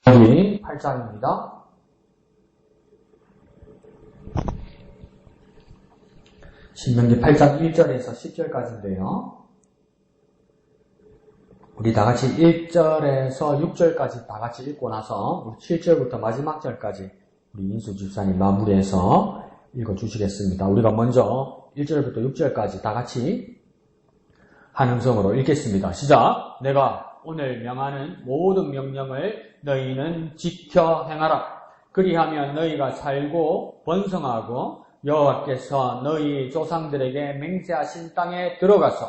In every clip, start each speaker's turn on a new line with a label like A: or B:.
A: 신명기 8장입니다. 신명기 8장 1절에서 10절까지인데요. 우리 다같이 1절에서 6절까지 다같이 읽고 나서 우리 7절부터 마지막 절까지 우리 인수 집사님 마무리해서 읽어주시겠습니다. 우리가 먼저 1절부터 6절까지 다같이 한 음성으로 읽겠습니다. 시작! 내가 오늘 명하는 모든 명령을 너희는 지켜 행하라. 그리하면 너희가 살고 번성하고 여호와께서 너희 조상들에게 맹세하신 땅에 들어가서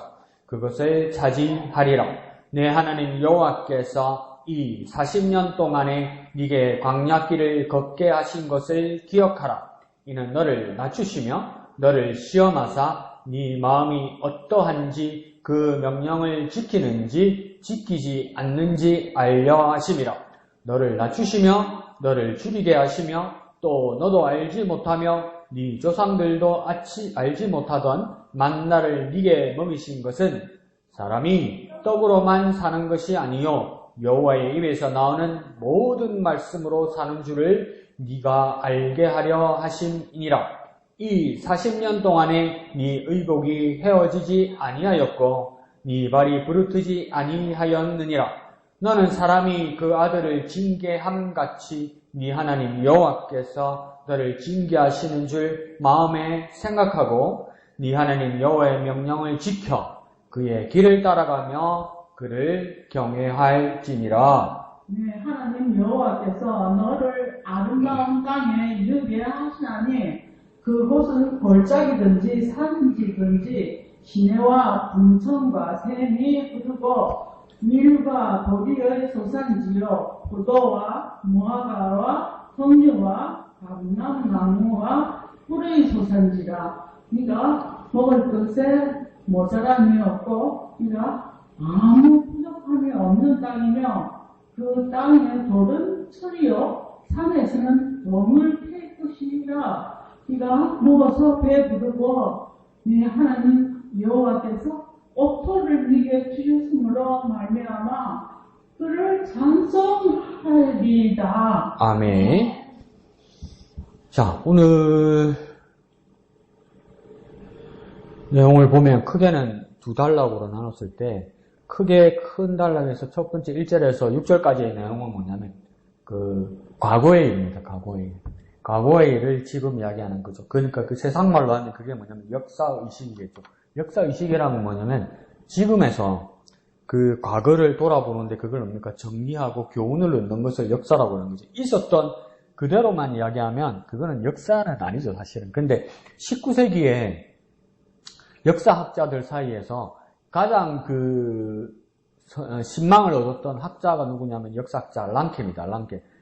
A: 그것을 차지하리라. 내 하나님 여호와께서 이 40년 동안에 네게 광야길을 걷게 하신 것을 기억하라. 이는 너를 낮추시며 너를 시험하사 네 마음이 어떠한지 그 명령을 지키는지 지키지 않는지 알려 하심이라. 너를 낮추시며 너를 줄이게 하시며 또 너도 알지 못하며 네 조상들도 알지 못하던 만나를 네게 먹이신 것은 사람이 떡으로만 사는 것이 아니요 여호와의 입에서 나오는 모든 말씀으로 사는 줄을 네가 알게 하려 하심이니라. 이 40년 동안에 네 의복이 헤어지지 아니하였고 네 발이 부르트지 아니하였느니라. 너는 사람이 그 아들을 징계함같이 네 하나님 여호와께서 너를 징계하시는 줄 마음에 생각하고 네 하나님 여호와의 명령을 지켜 그의 길을 따라가며 그를 경외할지니라.
B: 네, 하나님 여호와께서 너를 아름다운 땅에 이르게 하시나니 그곳은 골짜기든지 산지든지 시내와 분천과 샘이 흐르고 밀과 보리의 소산지요 포도와 무화과와 석류와 감람나무와 꿀의 소산지라. 네가 먹을 것에 모자람이 없고 네가 아무 부족함이 없는 땅이며 그 땅의 돌은 철이요 산에서는 멍을 팰 것이라. 네가 먹어서 배부르고 네 하나님 여호와께서 옥토를 네게 주셨으므로 말미암아 그를 찬송하리이다.
A: 아멘. 자, 오늘 내용을 보면 크게는 두 단락으로 나눴을 때 크게 큰 단락에서 첫 번째 1절에서 6절까지의 내용은 뭐냐면 과거의 일입니다. 과거의 일을 지금 이야기하는 거죠. 그러니까 그 세상말로 하면 그게 뭐냐면 역사의식이겠죠. 역사의식이라는 뭐냐면 지금에서 그 과거를 돌아보는데 그걸 뭡니까? 정리하고 교훈을 얻는 것을 역사라고 하는 거죠. 있었던 그대로만 이야기하면 그거는 역사는 아니죠, 사실은. 근데 19세기에 역사학자들 사이에서 가장 신망을 얻었던 학자가 누구냐면 역사학자 랑케입니다.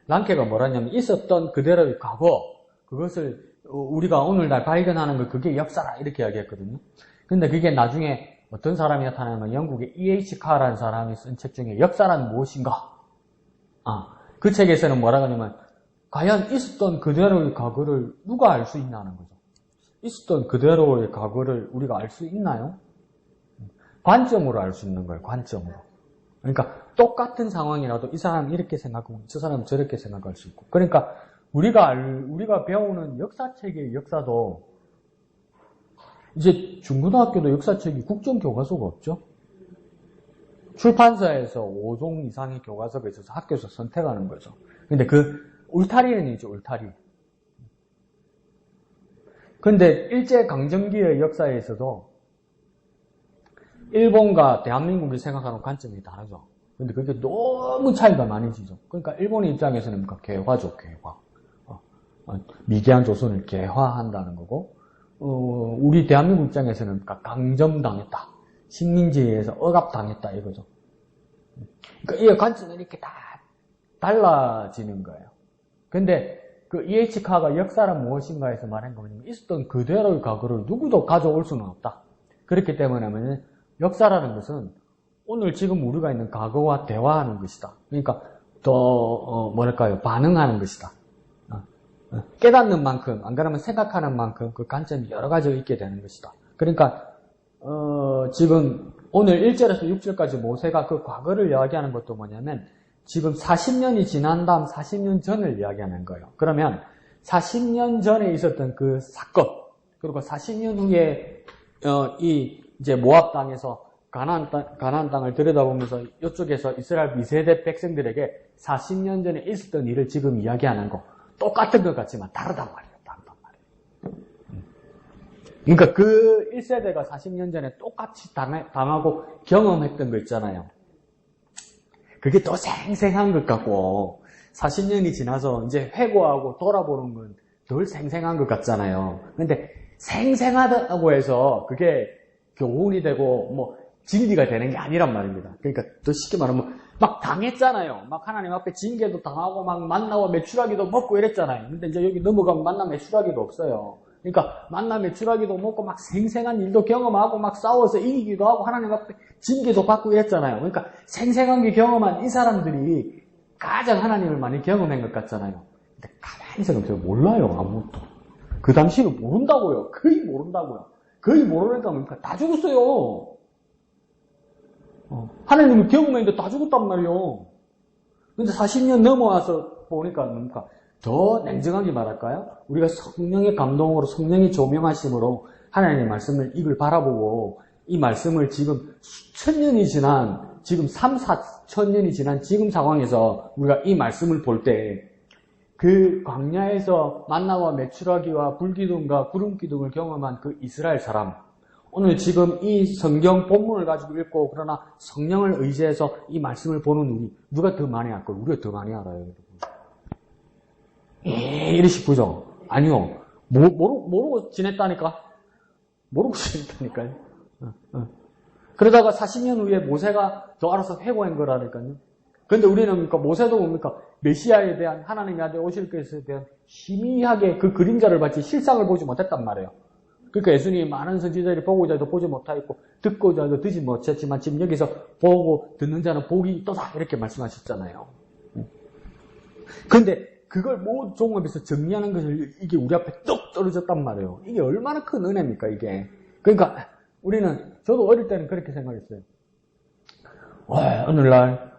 A: 랑케가 뭐라냐면 있었던 그대로의 과거, 그것을 우리가 오늘날 발견하는 거 그게 역사라 이렇게 이야기했거든요. 근데 그게 나중에 어떤 사람이 나타나면 영국의 E.H. 카라는 사람이 쓴 책 중에 역사란 무엇인가? 그 책에서는 뭐라고 하냐면 과연 있었던 그대로의 과거를 누가 알 수 있냐는 거죠. 있었던 그대로의 과거를 우리가 알 수 있나요? 관점으로 알 수 있는 거예요. 관점으로. 그러니까 똑같은 상황이라도 이 사람은 이렇게 생각하고 저 사람은 저렇게 생각할 수 있고. 그러니까 우리가 배우는 역사책의 역사도 이제 중고등학교도 역사책이 국정교과서가 없죠. 출판사에서 5종 이상의 교과서가 있어서 학교에서 선택하는 거죠. 근데 그 울타리는 있죠. 울타리. 근데 일제강점기의 역사에서도 일본과 대한민국이 생각하는 관점이 다르죠. 근데 그게 너무 차이가 많이 지죠. 그러니까 일본의 입장에서는 개화죠, 개화. 미개한 조선을 개화한다는 거고, 우리 대한민국 입장에서는 강점당했다. 식민지에서 억압당했다, 이거죠. 그러니까 이 관점은 이렇게 다 달라지는 거예요. 근데 그 E.H. 카가 역사란 무엇인가 해서 말한 거냐면 있었던 그대로의 과거를 누구도 가져올 수는 없다. 그렇기 때문에 역사라는 것은 오늘 지금 우리가 있는 과거와 대화하는 것이다. 그러니까 반응하는 것이다. 깨닫는 만큼, 안 그러면 생각하는 만큼 그 관점이 여러 가지가 있게 되는 것이다. 그러니까 지금 오늘 1절에서 6절까지 모세가 그 과거를 이야기하는 것도 뭐냐면 지금 40년이 지난 다음 40년 전을 이야기하는 거예요. 그러면 40년 전에 있었던 그 사건, 그리고 40년 후에 이제 모압 땅에서 가나안 땅을 들여다보면서 이쪽에서 이스라엘 미세대 백성들에게 40년 전에 있었던 일을 지금 이야기하는 거 똑같은 것 같지만 다르단 말이에요. 그러니까 그 1세대가 40년 전에 똑같이 당하고 경험했던 거 있잖아요. 그게 더 생생한 것 같고 40년이 지나서 이제 회고하고 돌아보는 건 덜 생생한 것 같잖아요. 근데 생생하다고 해서 그게 교훈이 되고 뭐 진리가 되는 게 아니란 말입니다. 그러니까 더 쉽게 말하면 막 당했잖아요. 막 하나님 앞에 징계도 당하고 막 만나와 메추라기도 먹고 이랬잖아요. 근데 이제 여기 넘어가면 만나 메추라기도 없어요. 그러니까 만나 메추라기도 먹고 막 생생한 일도 경험하고 막 싸워서 이기기도 하고 하나님 앞에 징계도 받고 이랬잖아요. 그러니까 생생한 게 경험한 이 사람들이 가장 하나님을 많이 경험한 것 같잖아요. 근데 가만히 생각해보세요. 몰라요. 아무것도. 그 당시는 모른다고요. 거의 모른다고요. 거의 모르니까 그러니까 다 죽었어요. 하나님을 경험했는데 다 죽었단 말이에요. 근데 40년 넘어와서 보니까 뭡니까? 더 냉정하게 말할까요? 우리가 성령의 감동으로 성령의 조명하심으로 하나님의 말씀을 이걸 바라보고 이 말씀을 지금 수천 년이 지난 지금 3, 4천 년이 지난 지금 상황에서 우리가 이 말씀을 볼 때 그 광야에서 만나와 메추라기와 불기둥과 구름기둥을 경험한 그 이스라엘 사람 오늘 지금 이 성경 본문을 가지고 읽고 그러나 성령을 의지해서 이 말씀을 보는 우리 누가 더 많이 알까요? 우리가 더 많이 알아요. 여러분. 이러시고죠? 아니요. 모르고 지냈다니까? 모르고 지냈다니까요. 그러다가 40년 후에 모세가 더 알아서 회고한 거라니까요. 근데 우리는 뭡니까? 모세도 뭡니까? 메시아에 대한 하나님이 아들 오실 것에 대한 희미하게 그 그림자를 봤지 실상을 보지 못했단 말이에요. 그러니까 예수님이 많은 선지자들이 보고자 해도 보지 못하였고 듣고자 해도 듣지 못했지만 지금 여기서 보고 듣는 자는 복이 있도다 이렇게 말씀하셨잖아요. 근데 그걸 모두 종합해서 정리하는 것을 이게 우리 앞에 뚝 떨어졌단 말이에요. 이게 얼마나 큰 은혜입니까 이게. 그러니까 우리는 저도 어릴 때는 그렇게 생각했어요. 오늘날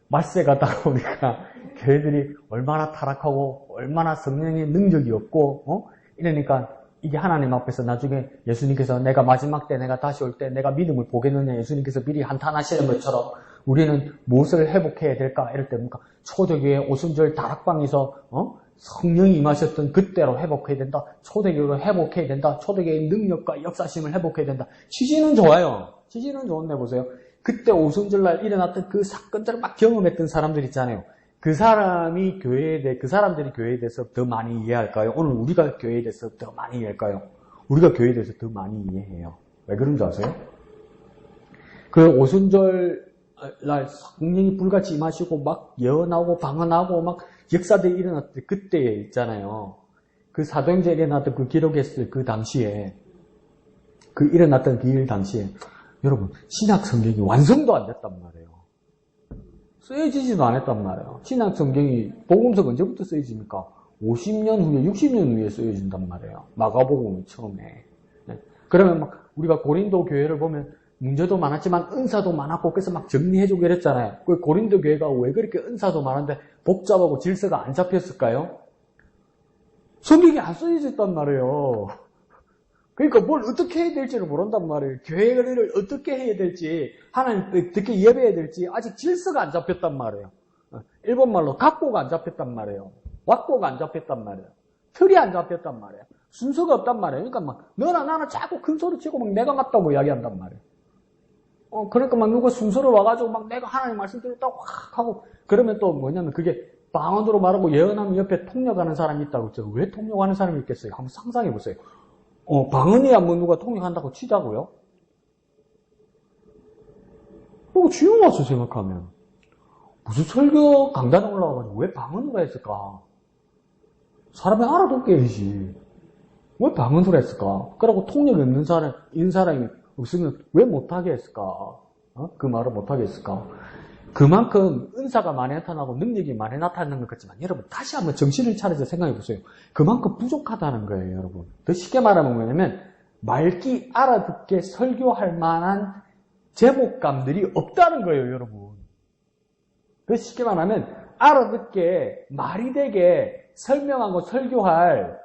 A: 말세가 다가오니까 교회들이 얼마나 타락하고 얼마나 성령의 능력이 없고 이러니까 이게 하나님 앞에서 나중에 예수님께서 내가 마지막 때 내가 다시 올 때 내가 믿음을 보겠느냐 예수님께서 미리 한탄하시는 것처럼 우리는 무엇을 회복해야 될까 이럴 때 뭡니까? 초대교회 오순절 다락방에서 성령이 임하셨던 그때로 회복해야 된다. 초대교회로 회복해야 된다. 초대교회의 능력과 역사심을 회복해야 된다. 취지는 좋아요. 취지는 좋은데 보세요. 그때 오순절날 일어났던 그 사건들을 막 경험했던 사람들 있잖아요. 그 사람들이 교회에 대해서 더 많이 이해할까요? 오늘 우리가 교회에 대해서 더 많이 이해할까요? 우리가 교회에 대해서 더 많이 이해해요. 왜 그런 줄 아세요? 그 오순절 날 성령이 불같이 임하시고 막 예언하고 방언하고 막 역사들이 일어났을 그때에 있잖아요. 그 사도행전에 일어났던 그 기록했을 그 당시에 그 일어났던 그 일 당시에 여러분 신약 성경이 완성도 안 됐단 말이에요. 쓰여지지도 않았단 말이에요. 신약 성경이 복음서가 언제부터 쓰여집니까? 50년 후에 60년 후에 쓰여진단 말이에요. 마가복음이 처음에. 네. 그러면 막 우리가 고린도 교회를 보면 문제도 많았지만 은사도 많았고 그래서 막 정리해주고 이랬잖아요. 그 고린도 교회가 왜 그렇게 은사도 많은데 복잡하고 질서가 안 잡혔을까요? 성경이 안 써있었단 말이에요. 그러니까 뭘 어떻게 해야 될지를 모른단 말이에요. 교회를 어떻게 해야 될지 하나님 어떻게 예배해야 될지 아직 질서가 안 잡혔단 말이에요. 일본말로 각고가 안 잡혔단 말이에요. 왁고가 안 잡혔단 말이에요. 틀이 안 잡혔단 말이에요. 순서가 없단 말이에요. 그러니까 막 너나 나나 자꾸 큰 소리 치고 막 내가 맞다고 이야기한단 말이에요. 그러니까 막 누가 순서로 와가지고 막 내가 하나님 말씀 드렸다고 확 하고 그러면 또 뭐냐면 그게 방언으로 말하고 예언하면 옆에 통역하는 사람이 있다고 했죠. 왜 통역하는 사람이 있겠어요? 한번 상상해 보세요. 방언이야 뭐 누가 통역한다고 치자고요? 지금 와서 생각하면 무슨 설교 강단에 올라와가지고 왜 방언으로 했을까? 사람이 알아듣게 해야지. 왜 방언으로 했을까? 그러고 통역이 없는 사람이 없으면 왜 못하게 했을까? 그 말을 못하게 했을까? 그만큼 은사가 많이 나타나고 능력이 많이 나타나는 것 같지만 여러분 다시 한번 정신을 차려서 생각해 보세요. 그만큼 부족하다는 거예요, 여러분. 더 쉽게 말하면 뭐냐면 맑기 알아듣게 설교할 만한 제목감들이 없다는 거예요, 여러분. 그 쉽게 말하면 알아듣게 말이 되게 설명하고 설교할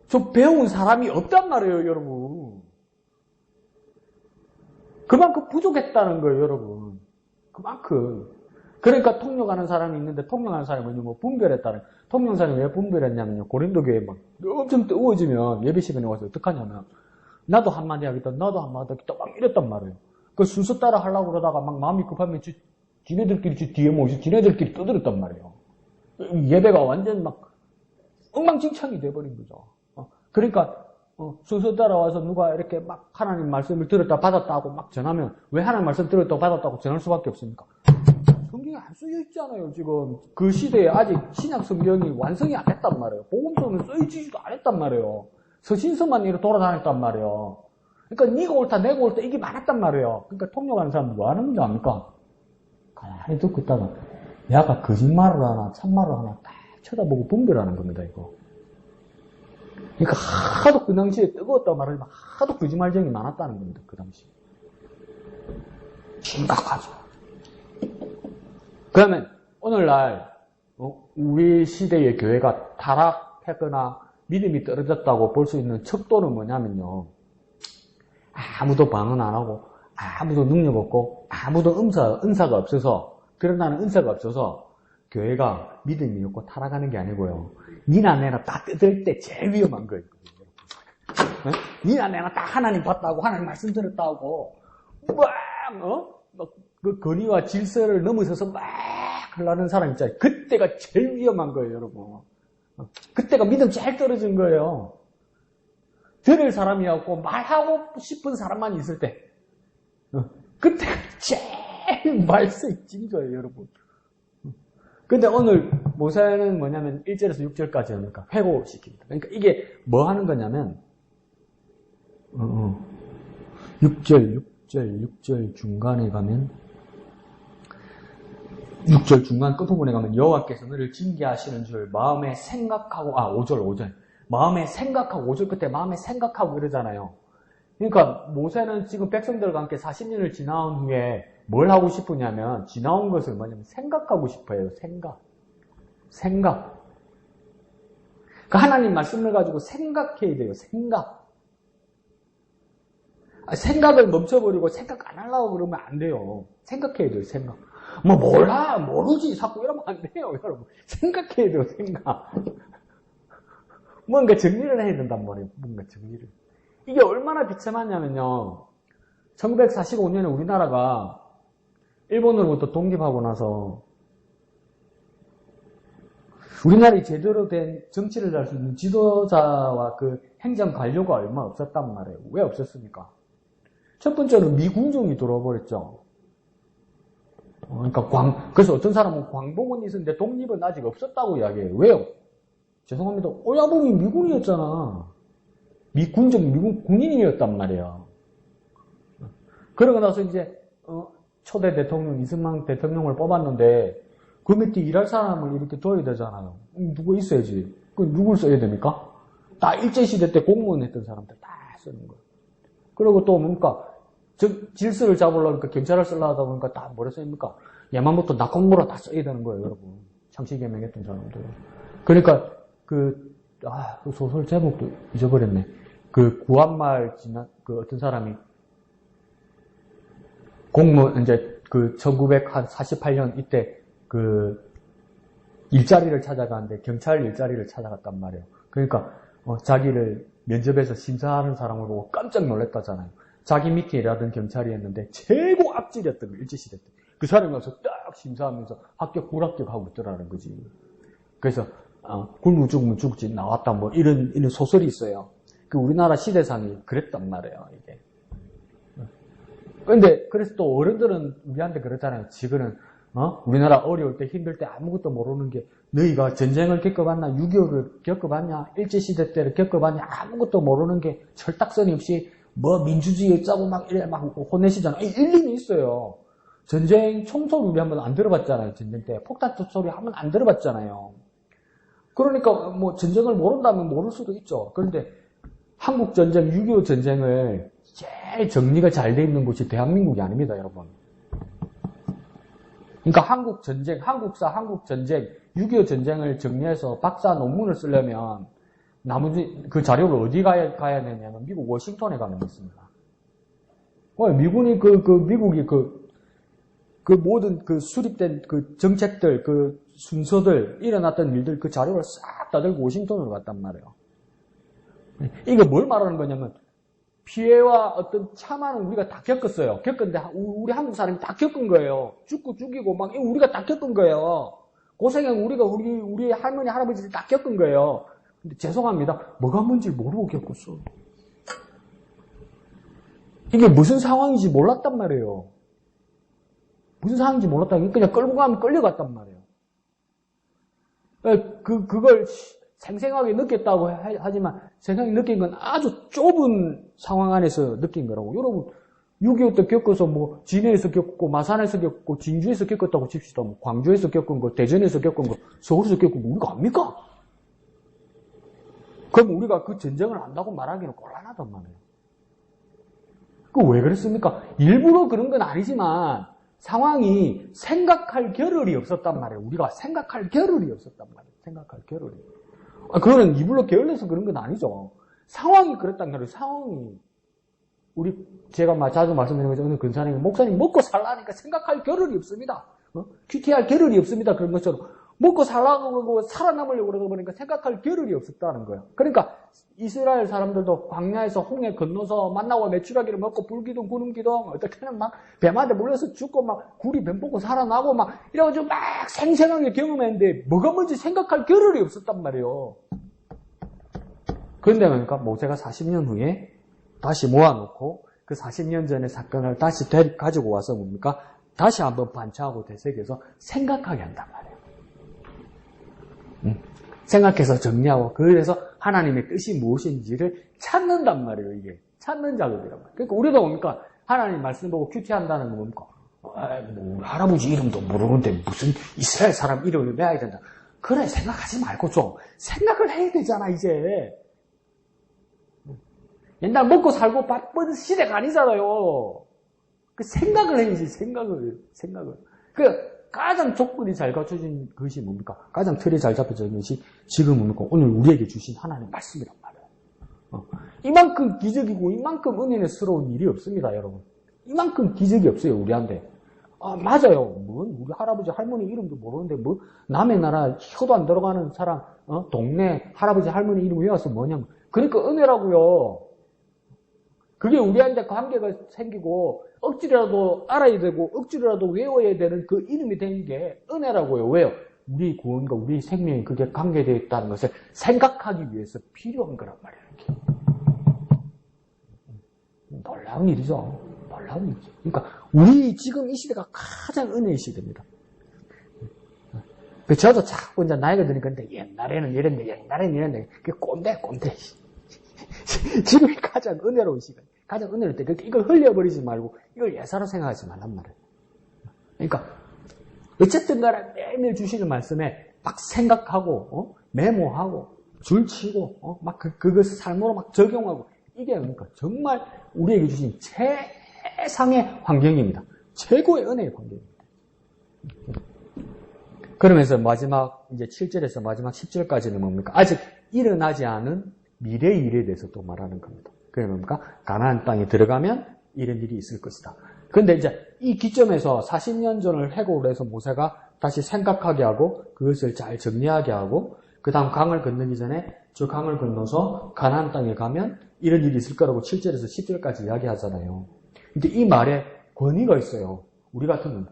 A: 좀 배운 사람이 없단 말이에요, 여러분. 그만큼 부족했다는 거예요, 여러분. 그만큼. 그러니까 통역하는 사람이 있는데 통역하는 사람이 뭐 분별했다는. 통역사람이 왜 분별했냐면요. 고린도 교회 막 엄청 뜨거워지면 예배 시간에 와서 어떡하냐면 나도 한마디 하겠다, 나도 한마디 하겠다 막 이랬단 말이에요. 그 순서 따라 하려고 그러다가 막 마음이 급하면 지네들끼리 뒤에 모이서 지네들끼리 떠들었단 말이에요. 예배가 완전 막 엉망진창이 돼버린 거죠. 그러니까 순서 따라와서 누가 이렇게 막 하나님 말씀을 들었다 받았다 하고 막 전하면 왜 하나님 말씀 들었다 받았다 하고 전할 수밖에 없습니까? 성경에 안 쓰여 있잖아요, 지금. 그 시대에 아직 신약 성경이 완성이 안 됐단 말이에요. 복음서는 쓰여지지도 않았단 말이에요. 서신서만 이렇게 돌아다녔단 말이에요. 그러니까 네가 옳다, 내가 옳다 이게 많았단 말이에요. 그러니까 통역하는 사람은 뭐 하는 줄 압니까? 가만히 듣고 있다가 내가 거짓말을 하나 참말을 하나 딱 쳐다보고 분별하는 겁니다, 이거. 그러니까 하도 그 당시에 뜨거웠다고 말하지만 하도 거짓말쟁이 많았다는 겁니다, 그 당시. 심각하죠. 그러면 오늘날 우리 시대의 교회가 타락했거나 믿음이 떨어졌다고 볼 수 있는 척도는 뭐냐면요. 아무도 방언 안 하고 아무도 능력 없고 아무도 은사가 없어서 그런다는 은사가 없어서 교회가 믿음이 없고 타락하는 게 아니고요. 니나 내나 다 뜯을 때 제일 위험한 거예요. 니나 내나 다 하나님 봤다고 하나님 말씀 들었다고 막 그 권위와 질서를 넘어서서 막 하려는 사람 있잖아요. 그때가 제일 위험한 거예요, 여러분. 그때가 믿음 제일 떨어진 거예요. 들을 사람이 없고 말하고 싶은 사람만 있을 때 그때가 제일 말썽이 찐 거예요, 여러분. 근데 오늘 모세는 뭐냐면 1절에서 6절까지 하니까 회고시킵니다. 그러니까 이게 뭐 하는 거냐면 6절 중간에 가면 6절 중간 끝부분에 가면 여호와께서 너를 징계하시는 줄 마음에 생각하고 5절 마음에 생각하고 5절 끝에 마음에 생각하고 이러잖아요. 그러니까 모세는 지금 백성들과 함께 40년을 지나온 후에 뭘 하고 싶으냐면 지나온 것을 뭐냐면 생각하고 싶어요. 생각. 그러니까 하나님 말씀을 가지고 생각해야 돼요. 생각을 멈춰버리고 생각 안 하려고 그러면 안 돼요. 생각해야 돼요. 생각. 뭐 몰라 모르지 자꾸 이러면 안 돼요, 여러분. 생각해야 돼요. 생각. 뭔가 정리를 해야 된단 말이에요. 뭔가 정리를. 이게 얼마나 비참하냐면요. 1945년에 우리나라가 일본으로부터 독립하고 나서 우리나라에 제대로 된 정치를 할 수 있는 지도자와 그 행정 관료가 얼마 없었단 말이에요. 왜 없었습니까? 첫 번째로 미군정이 들어와 버렸죠. 그러니까 그래서 어떤 사람은 광복은 있었는데 독립은 아직 없었다고 이야기해요. 왜요? 죄송합니다. 오야붕이 미군이었잖아. 미군 군인이었단 말이에요. 그러고 나서 이제 초대 대통령 이승만 대통령을 뽑았는데 그 밑에 일할 사람을 이렇게 둬야 되잖아요. 누구 있어야지. 그 누굴 써야 됩니까? 다 일제시대 때 공무원 했던 사람들 다 쓰는 거예요. 그리고 또 뭡니까? 질서를 잡으려니까 경찰을 쓰려고 하다 보니까 다 뭐라 써입니까? 야만부터 낙공무라 다 써야 되는 거예요, 여러분. 창씨개명했던 사람들. 그러니까 그 소설 제목도 잊어버렸네. 그 구한말 그 어떤 사람이 공무원 이제 그 1948년 이때 그 일자리를 찾아가는데 경찰 일자리를 찾아갔단 말이에요. 그러니까 자기를 면접에서 심사하는 사람을 보고 깜짝 놀랐다잖아요. 자기 밑에 일하던 경찰이었는데 최고 악질이었던 거예요. 일제시대 때. 그 사람이 와서 딱 심사하면서 합격 불합격하고 있더라는 거지. 그래서 굶어 죽으면 죽지 나왔다 뭐 이런 소설이 있어요. 그 우리나라 시대상이 그랬단 말이에요, 이게. 근데 그래서 또 어른들은 우리한테 그러잖아요. 지금은 우리나라 어려울 때 힘들 때 아무것도 모르는 게 너희가 전쟁을 겪어봤나 6.25를 겪어봤냐 일제시대 때를 겪어봤냐 아무것도 모르는 게 철딱서니 없이 뭐 민주주의 어쩌고 막 이래 막 혼내시잖아요. 일리는 있어요. 전쟁 총소리 우리 한번 안 들어봤잖아요. 전쟁 때 폭탄 소리 한번 안 들어봤잖아요. 그러니까 뭐 전쟁을 모른다면 모를 수도 있죠. 그런데 한국 전쟁 6.25 전쟁을 제일 정리가 잘 돼 있는 곳이 대한민국이 아닙니다, 여러분. 그러니까 한국 전쟁, 한국사, 한국 전쟁, 6.25 전쟁을 정리해서 박사 논문을 쓰려면 나머지 그 자료를 어디 가야 되냐면 미국 워싱턴에 가면 있습니다. 미군이 미국이 그 모든 그 수립된 그 정책들, 그 순서들, 일어났던 일들 그 자료를 싹 다 들고 워싱턴으로 갔단 말이에요. 이게 뭘 말하는 거냐면 피해와 어떤 참화는 우리가 다 겪었어요. 겪었는데 우리 한국 사람이 다 겪은 거예요. 죽고 죽이고 막 우리가 다 겪은 거예요. 고생은 우리 할머니 할아버지들이 다 겪은 거예요. 근데 죄송합니다. 뭐가 뭔지 모르고 겪었어. 이게 무슨 상황인지 몰랐단 말이에요. 무슨 상황인지 몰랐다니 그냥 끌고 가면 끌려갔단 말이에요. 그걸 생생하게 느꼈다고 하지만 생생하게 느낀 건 아주 좁은 상황 안에서 느낀 거라고. 여러분 6.25 때 겪어서 뭐 진해에서 겪고 마산에서 겪고 진주에서 겪었다고 칩시다. 뭐 광주에서 겪은 거, 대전에서 겪은 거, 서울에서 겪은 거 우리가 압니까? 그럼 우리가 그 전쟁을 안다고 말하기는 곤란하단 말이에요. 그 왜 그랬습니까? 일부러 그런 건 아니지만 상황이 생각할 겨를이 없었단 말이에요. 우리가 생각할 겨를이 없었단 말이에요. 생각할 겨를이. 그거는 이불로 게을러서 그런 건 아니죠. 상황이 그랬단 말이에요. 상황이. 제가 자주 말씀드리는 거죠. 어느 근사님이 목사님 먹고 살라니까 생각할 겨를이 없습니다. QT할 겨를이 없습니다. 그런 것처럼. 먹고 살라고 그러고 살아남으려고 그러다 보니까 생각할 겨를이 없었다는 거예요. 그러니까 이스라엘 사람들도 광야에서 홍해 건너서 만나와 메추라기를 먹고 불기둥 구름기둥 어떻게는 막 뱀한테 물려서 죽고 막 굴이 뱀 뽑고 살아나고 막 이래가지고 막 생생하게 경험했는데 뭐가 뭔지 생각할 겨를이 없었단 말이에요. 그런데 그러니까 모세가 40년 후에 다시 모아놓고 그 40년 전의 사건을 다시 가지고 와서 뭡니까? 다시 한번 반차하고 되새겨서 생각하게 한단 말이에요. 생각해서 정리하고 그래서 하나님의 뜻이 무엇인지를 찾는단 말이에요. 이게 찾는 작업이란 말이에요. 그러니까 우리도 뭡니까? 하나님 말씀 보고 큐티한다는 건 뭡니까? 뭐 할아버지 이름도 모르는데 무슨 이스라엘 사람 이름을 외워야 된다. 그래 생각하지 말고 좀 생각을 해야 되잖아 이제. 옛날 먹고 살고 바쁜 시대가 아니잖아요. 그 생각을 해야지 생각을. 가장 조건이 잘 갖춰진 것이 뭡니까? 가장 틀이 잘 잡혀진 것이 지금 뭡니까? 오늘 우리에게 주신 하나님의 말씀이란 말이에요. 이만큼 기적이고 이만큼 은혜스러운 일이 없습니다, 여러분. 이만큼 기적이 없어요, 우리한테. 맞아요. 우리 할아버지 할머니 이름도 모르는데 남의 나라 혀도 안 들어가는 사람, 동네 할아버지 할머니 이름 외워서 뭐냐면 그러니까 은혜라고요. 그게 우리한테 관계가 생기고 억지로라도 알아야 되고 억지로라도 외워야 되는 그 이름이 된 게 은혜라고요. 왜요? 우리 구원과 우리 생명이 그게 관계되어 있다는 것을 생각하기 위해서 필요한 거란 말이에요. 놀라운 일이죠. 놀라운 일이죠. 그러니까 우리 지금 이 시대가 가장 은혜의 시대입니다. 저도 자꾸 이제 나이가 드니까 옛날에는 이랬는데 그게 꼰대. 지금이 가장 은혜로운 시간. 가장 은혜로울 때 이걸 흘려버리지 말고 이걸 예사로 생각하지 말란 말이에요. 그러니까 어쨌든 간에 매일매일 주시는 말씀에 막 생각하고 메모하고 줄치고 막 그것을 삶으로 막 적용하고 이게 그러니까 정말 우리에게 주신 최상의 환경입니다. 최고의 은혜의 환경입니다. 그러면서 마지막 이제 7절에서 마지막 10절까지는 뭡니까? 아직 일어나지 않은 미래의 일에 대해서 또 말하는 겁니다. 그게 뭡니까? 가나안 땅에 들어가면 이런 일이 있을 것이다. 그런데 이제 이 기점에서 40년 전을 회고를 해서 모세가 다시 생각하게 하고 그것을 잘 정리하게 하고 그 다음 강을 건너기 전에 저 강을 건너서 가나안 땅에 가면 이런 일이 있을 거라고 7절에서 10절까지 이야기하잖아요. 근데 이 말에 권위가 있어요. 우리 같으면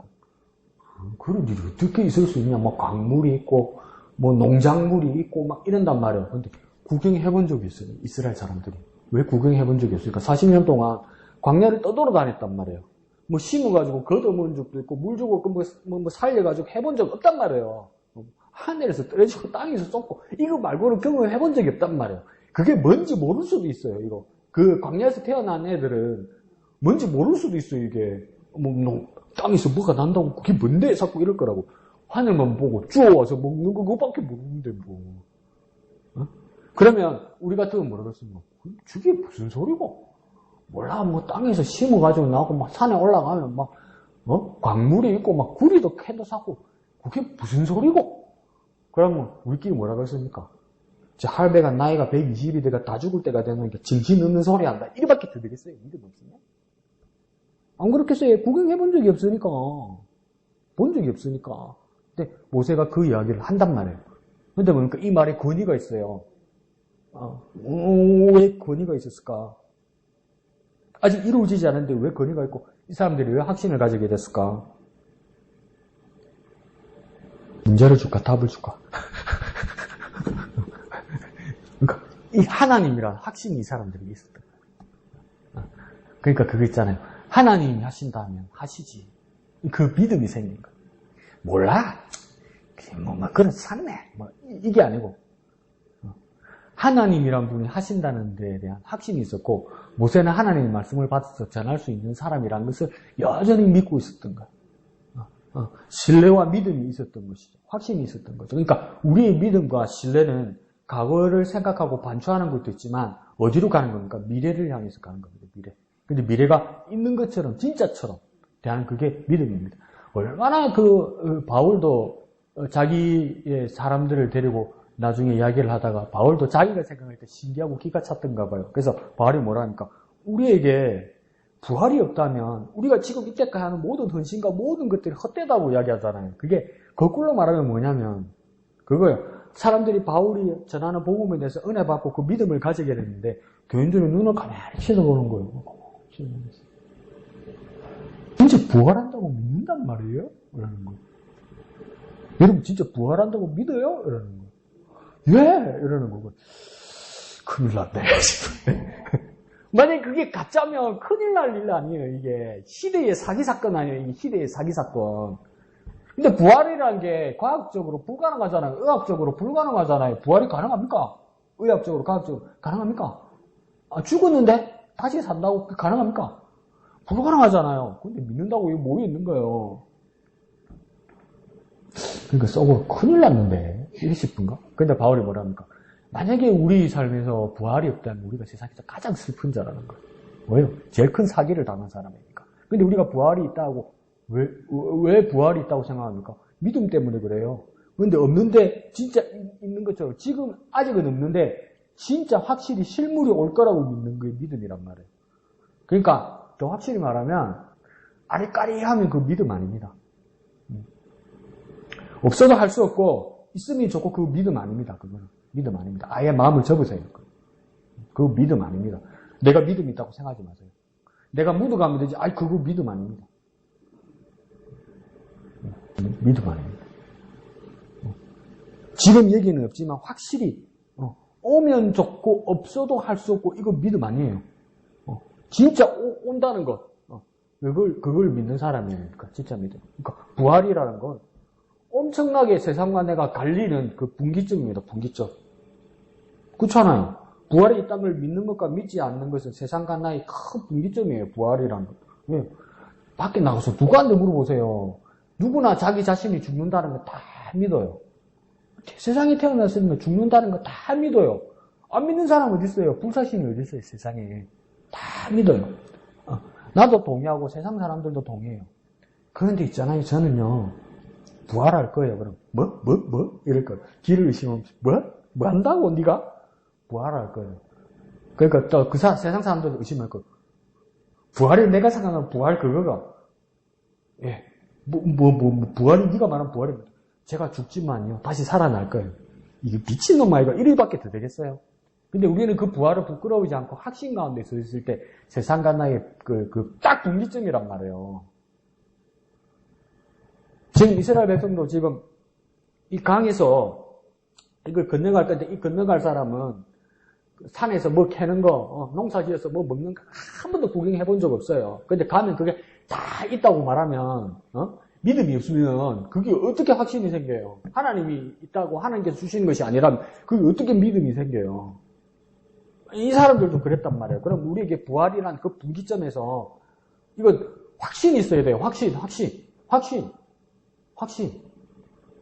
A: 그런 일이 어떻게 있을 수 있냐? 뭐 강물이 있고 뭐 농작물이 있고 막 이런단 말이에요. 근데 구경해본 적이 있어요. 이스라엘 사람들이. 왜 구경해본 적이 없을까? 40년 동안 광야를 떠돌아다녔단 말이에요. 뭐 심어가지고 걷어먹은 적도 있고 물 주고 뭐 살려가지고 해본 적 없단 말이에요. 하늘에서 떨어지고 땅에서 쏟고 이거 말고는 경험해본 적이 없단 말이에요. 그게 뭔지 모를 수도 있어요. 이거 그 광야에서 태어난 애들은 뭔지 모를 수도 있어요. 이게 뭐 땅에서 뭐가 난다고 그게 뭔데 자꾸 이럴 거라고. 하늘만 보고 주워와서 먹는 거 그거밖에 모르는데 뭐. 그러면 우리 같으면 모르겠습니다. 저게 무슨 소리고? 몰라 뭐 땅에서 심어가지고 나오고 막 산에 올라가면 막 광물이 있고, 막, 구리도 캔도 샀고, 그게 무슨 소리고? 그러면, 우리끼리 뭐라고 했습니까? 저 할배가 나이가 120이 돼가 다 죽을 때가 되니까 정신 없는 소리 한다. 이리밖에 더 되겠어요? 믿음 없으면? 안 그렇겠어요? 구경해본 적이 없으니까. 본 적이 없으니까. 근데 모세가 그 이야기를 한단 말이에요. 근데 보니까 이 말에 권위가 있어요. 왜 권위가 있었을까? 아직 이루어지지 않았는데 왜 권위가 있고 이 사람들이 왜 확신을 가지게 됐을까? 문제를 줄까? 답을 줄까? 그러니까 이 하나님이란 확신이 이 사람들이 있었던 거예요. 그러니까 그거 있잖아요. 하나님이 하신다면 하시지. 그 믿음이 생긴 거예요. 몰라. 그런 샀네. 이게 아니고 하나님이란 분이 하신다는 데에 대한 확신이 있었고 모세는 하나님의 말씀을 받아서 전할 수 있는 사람이라는 것을 여전히 믿고 있었던 거예요. 신뢰와 믿음이 있었던 것이죠. 확신이 있었던 거죠. 그러니까 우리의 믿음과 신뢰는 과거를 생각하고 반추하는 것도 있지만 어디로 가는 겁니까? 미래를 향해서 가는 겁니다. 미래. 근데 미래가 있는 것처럼 진짜처럼 대하는 그게 믿음입니다. 얼마나 바울도 자기의 사람들을 데리고 나중에 이야기를 하다가 바울도 자기가 생각할 때 신기하고 기가 찼던가 봐요. 그래서 바울이 뭐라 하니까 우리에게 부활이 없다면 우리가 지금 이때까지 하는 모든 헌신과 모든 것들이 헛되다고 이야기하잖아요. 그게 거꾸로 말하면 뭐냐면 그거예요. 사람들이 바울이 전하는 복음에 대해서 은혜 받고 그 믿음을 가지게 됐는데 교인들은 눈을 가만히 쳐다보는 거예요. 진짜 부활한다고 믿는단 말이에요? 이러는 거예요. 여러분 진짜 부활한다고 믿어요? 이러는 거예요. 왜? 이러는 거고. 큰일 났네. 만약에 그게 가짜면 큰일 날 일 아니에요, 이게. 시대의 사기사건 아니에요, 이게 시대의 사기사건. 근데 부활이라는 게 과학적으로 불가능하잖아요. 의학적으로 불가능하잖아요. 부활이 가능합니까? 의학적으로, 과학적으로 가능합니까? 죽었는데 다시 산다고 가능합니까? 불가능하잖아요. 근데 믿는다고 이거 뭐에 있는 거예요. 그러니까 속으로 큰일 났는데 이게 싶은가? 근데 바울이 뭐라 합니까? 만약에 우리 삶에서 부활이 없다면 우리가 세상에서 가장 슬픈 자라는 거예요. 왜요? 제일 큰 사기를 당한 사람이니까. 근데 우리가 부활이 있다고 왜 부활이 있다고 생각합니까? 믿음 때문에 그래요. 근데 없는데 진짜 있는 것처럼 지금 아직은 없는데 진짜 확실히 실물이 올 거라고 믿는 게 믿음이란 말이에요. 그러니까 더 확실히 말하면 아리까리하면 그 믿음 아닙니다. 없어도 할 수 없고 있으면 좋고 그 믿음 아닙니다. 그거는 믿음 아닙니다. 아예 마음을 접으세요. 그거 믿음 아닙니다. 내가 믿음 있다고 생각하지 마세요. 내가 묻어가면 되지. 그거 믿음 아닙니다. 믿음 아닙니다. 지금 얘기는 없지만 확실히 오면 좋고 없어도 할 수 없고 이거 믿음 아니에요. 진짜 온다는 것 그걸 믿는 사람이니까 진짜 믿음. 그러니까 부활이라는 건 엄청나게 세상과 내가 갈리는 그 분기점입니다. 분기점. 그렇잖아요. 부활이 있다는 걸 믿는 것과 믿지 않는 것은 세상과 나의 큰 분기점이에요. 부활이라는 것. 왜? 밖에 나가서 누구한테 물어보세요. 누구나 자기 자신이 죽는다는 거 다 믿어요. 세상에 태어났으면 죽는다는 거 다 믿어요. 안 믿는 사람 어디 있어요? 불사신이 어디 있어요? 세상에. 다 믿어요. 나도 동의하고 세상 사람들도 동의해요. 그런데 있잖아요. 저는요. 부활할 거예요. 그럼 뭐? 이럴 거예요. 길을 의심하면 뭐 한다고 네가? 부활할 거예요. 그러니까 또 그 세상 사람들도 의심할 거예요. 부활이 내가 생각하는 부활 그거가 부활이 네가 말하는 부활입니다. 제가 죽지만요 다시 살아날 거예요. 이게 미친놈 아이가 이리밖에 더 되겠어요? 근데 우리는 그 부활을 부끄러워하지 않고 확신 가운데 서 있을 때 세상과 나의 딱 분기점이란 말이에요. 지금 이스라엘 백성도 지금 이 강에서 이걸 건너갈 건데 이 건너갈 사람은 산에서 뭐 캐는 거, 농사지어서 뭐 먹는 거 한 번도 구경해 본 적 없어요. 근데 가면 그게 다 있다고 말하면, 믿음이 없으면 그게 어떻게 확신이 생겨요? 하나님이 있다고 하나님께서 주시는 것이 아니라면 그게 어떻게 믿음이 생겨요? 이 사람들도 그랬단 말이에요. 그럼 우리에게 부활이란 그 분기점에서 이거 확신이 있어야 돼요. 확신.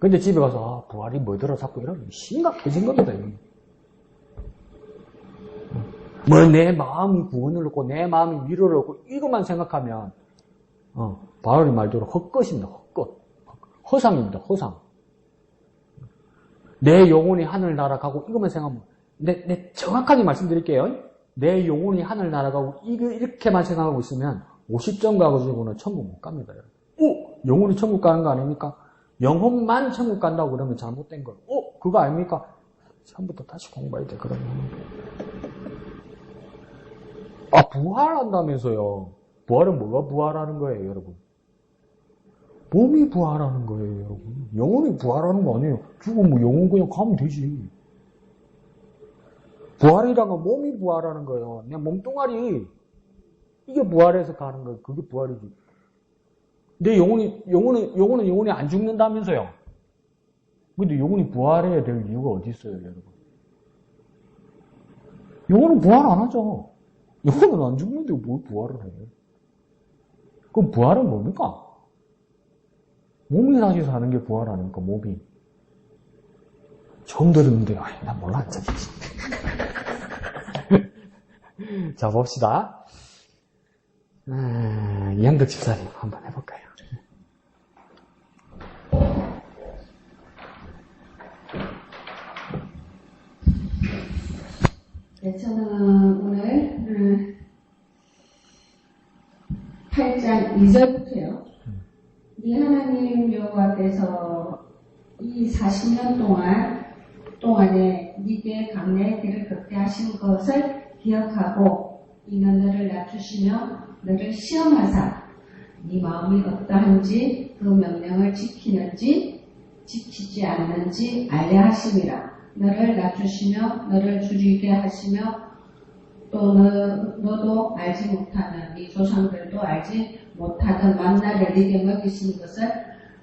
A: 근데 집에 가서 부활이 뭐더라 자꾸 이러면 심각해진 겁니다. 뭐 내 마음이 구원을 얻고 내 마음이 위로를 얻고 이것만 생각하면 바울이 말대로 헛것입니다. 헛것. 허상입니다. 허상. 내 영혼이 하늘 날아가고 이것만 생각하면 내 정확하게 말씀드릴게요. 내 영혼이 하늘 날아가고 이렇게만 생각하고 있으면 50점 가지고는 천국 못 갑니다. 영혼이 천국 가는 거 아닙니까? 영혼만 천국 간다고 그러면 잘못된 거예요. 그거 아닙니까? 처음부터 다시 공부해야 돼, 그러면. 부활한다면서요. 부활은 뭐가 부활하는 거예요, 여러분? 몸이 부활하는 거예요, 여러분. 영혼이 부활하는 거 아니에요. 죽으면 영혼 그냥 가면 되지. 부활이란 건 몸이 부활하는 거예요. 그냥 몸뚱아리. 이게 부활해서 가는 거예요. 그게 부활이지. 내 영혼은 안 죽는다면서요. 근데 영혼이 부활해야 될 이유가 어디 있어요, 여러분? 영혼은 부활 안 하죠. 영혼은 안 죽는데 뭘 부활을 해요? 그럼 부활은 뭡니까? 몸이 다시 사는 게 부활 아닙니까, 몸이. 처음 들었는데, 난 몰라, 저기. 자, 봅시다. 이양덕 집사님 한번 해볼까요?
C: 네, 저는 오늘 8장 2절부터요. 네 하나님 여호와께서 이 40년 동안에 네게 강내의 길을 걷게 하신 것을 기억하고 이는 너를 낮추시며 너를 시험하사 네 마음이 어떠한지 그 명령을 지키는지 지키지 않는지 알려 하심이라. 너를 낮추시며 너를 줄이게 하시며 또 너도 알지 못하는 네 조상들도 알지 못하던 만나를 네게 먹이신 것을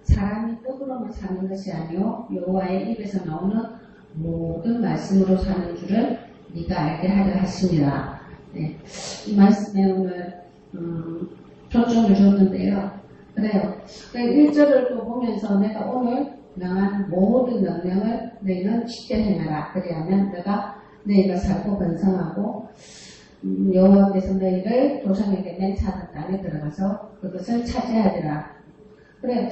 C: 사람이 떡으로만 사는 것이 아니요 여호와의 입에서 나오는 모든 말씀으로 사는 줄을 네가 알게 하려 하심이라. 네, 이 말씀에 오늘 초점을 줬는데요. 그래요. 1절을 또 보면서 내가 오늘 명한 모든 명령을 너희는 지켜 행하라. 그리하면 너희가 살고 번성하고 여호와께서 너희를 조상에게 맹세하는 땅에 들어가서 그것을 차지하리라. 그래,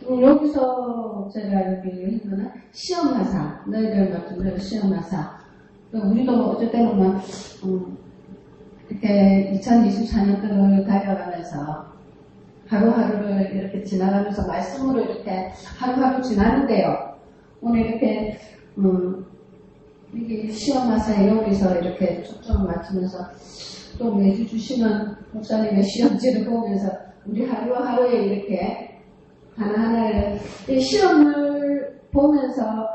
C: 여기서 제가 여기 이거는 시험하사, 너희들 같은 너희를 시험하사. 우리도 어쨌든 보면 이렇게 2024년도를 달려가면서 하루하루를 이렇게 지나가면서 말씀으로 이렇게 하루하루 지나는데요. 오늘 이렇게 이게 시험하사에 여기서 이렇게 초점을 맞추면서 또 매주 주시는 목사님의 시험지를 보면서 우리 하루하루에 이렇게 하나하나를 이 시험을 보면서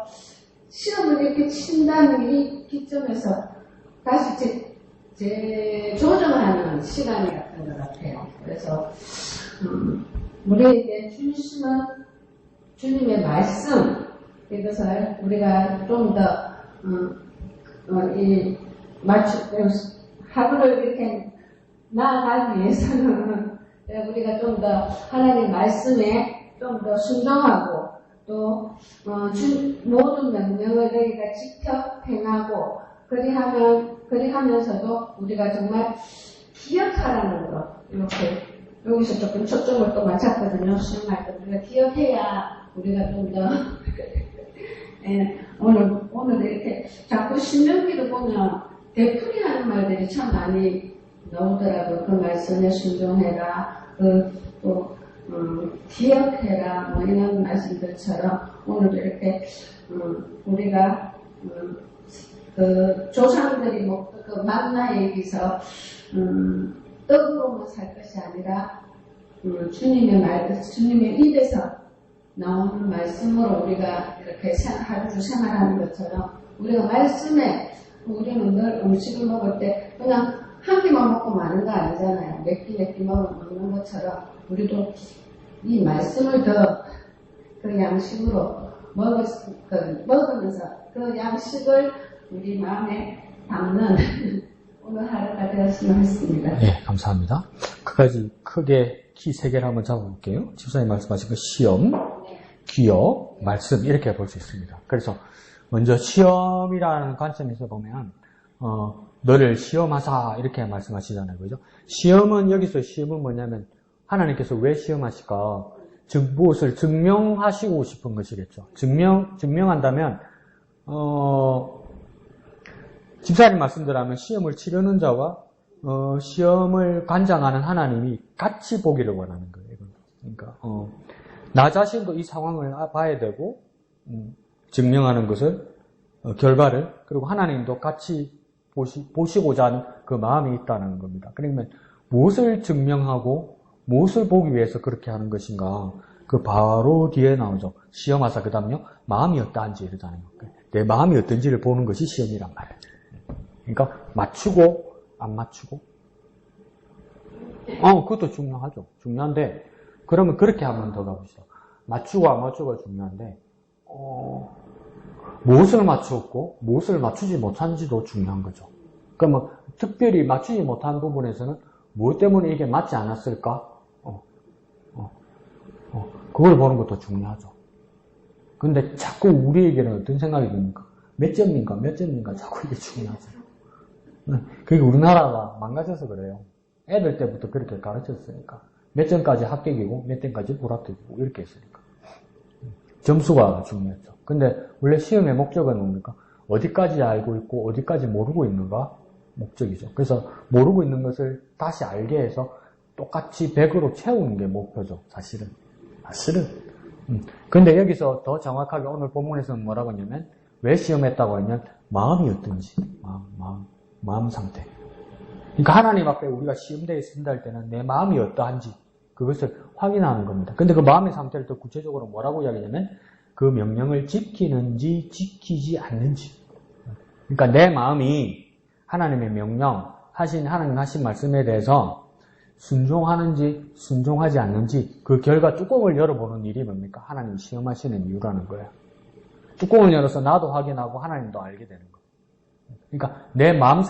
C: 시험을 이렇게 친다는 이 기점에서 다시 재조정하는 시간이었던 것 같아요. 그래서 우리에게 주시는 주님의 말씀 이것을 우리가 좀 더 하루를 이렇게 나아가기 위해서는 우리가 좀 더 하나님 말씀에 좀 더 순종하고 또 모든 명령을 너희가 지켜 행하고 그리하면서도 우리가 정말 기억하라는 거 이렇게 여기서 조금 초점을 또 맞췄거든요. 시험할 때 우리가 기억해야 우리가 좀 더 오늘 이렇게 자꾸 신명기를 보면 되풀이하는 말들이 참 많이 나오더라고요. 그 말씀에 순종해라, 또 기억해라, 뭐 이런 말씀들처럼 오늘도 이렇게 우리가 그 조상들이 먹던 그 만나 얘기서 떡으로만 살 것이 아니라 주님의 입에서 나오는 말씀으로 우리가 이렇게 하루 생활하는 것처럼 우리가 말씀에 우리는 늘 음식을 먹을 때 그냥 한 끼만 먹고 마는 거 아니잖아요. 몇 끼 먹는 것처럼 우리도 이 말씀을 더 그 양식으로 먹으면서 그 양식을 우리 마음에 담는 오늘 하루가 되었으면 했습니다.
A: 네, 감사합니다. 끝까지 크게 키 3개를 한번 잡아볼게요. 집사님 말씀하신 그 시험, 기억, 말씀 이렇게 볼 수 있습니다. 그래서 먼저 시험이라는 관점에서 보면 너를 시험하사 이렇게 말씀하시잖아요. 그죠? 시험은 여기서 시험은 뭐냐면 하나님께서 왜 시험하실까? 무엇을 증명하시고 싶은 것이겠죠. 증명한다면, 집사님 말씀대로 하면 시험을 치르는 자와, 시험을 관장하는 하나님이 같이 보기를 원하는 거예요. 그러니까, 나 자신도 이 상황을 봐야 되고, 증명하는 것을, 결과를, 그리고 하나님도 같이 보시고자 하는 그 마음이 있다는 겁니다. 그러면 무엇을 증명하고 무엇을 보기 위해서 그렇게 하는 것인가? 그 바로 뒤에 나오죠. 시험하사 그 다음요. 마음이 어떠한지 이러잖아요. 내 마음이 어떤지를 보는 것이 시험이란 말이에요. 그러니까 맞추고 안 맞추고. 그것도 중요하죠. 중요한데 그러면 그렇게 한번 더 가봅시다. 맞추고 안 맞추고가 중요한데 무엇을 맞추었고 무엇을 맞추지 못한지도 중요한 거죠. 그러면 특별히 맞추지 못한 부분에서는 무엇 때문에 이게 맞지 않았을까? 그걸 보는 것도 중요하죠. 근데 자꾸 우리에게는 어떤 생각이 듭니까? 몇 점인가 자꾸 이게 중요하죠. 그게 우리나라가 망가져서 그래요. 애들 때부터 그렇게 가르쳤으니까. 몇 점까지 합격이고 몇 점까지 불합격이고 이렇게 했으니까. 점수가 중요했죠. 근데 원래 시험의 목적은 뭡니까? 어디까지 알고 있고 어디까지 모르고 있는가? 목적이죠. 그래서 모르고 있는 것을 다시 알게 해서 똑같이 100으로 채우는 게 목표죠. 사실은. 근데 여기서 더 정확하게 오늘 본문에서는 뭐라고 하냐면 왜 시험했다고 하냐면 마음이 어떤지. 마음 상태. 그러니까 하나님 앞에 우리가 시험대에 쓴다 할 때는 내 마음이 어떠한지 그것을 확인하는 겁니다. 근데 그 마음의 상태를 더 구체적으로 뭐라고 이야기하냐면 그 명령을 지키는지 지키지 않는지. 그러니까 내 마음이 하나님의 명령, 하나님 하신 말씀에 대해서 순종하는지 순종하지 않는지 그 결과 뚜껑을 열어보는 일이 뭡니까? 하나님 시험하시는 이유라는 거예요. 뚜껑을 열어서 나도 확인하고 하나님도 알게 되는 거예요. 그러니까 내 마음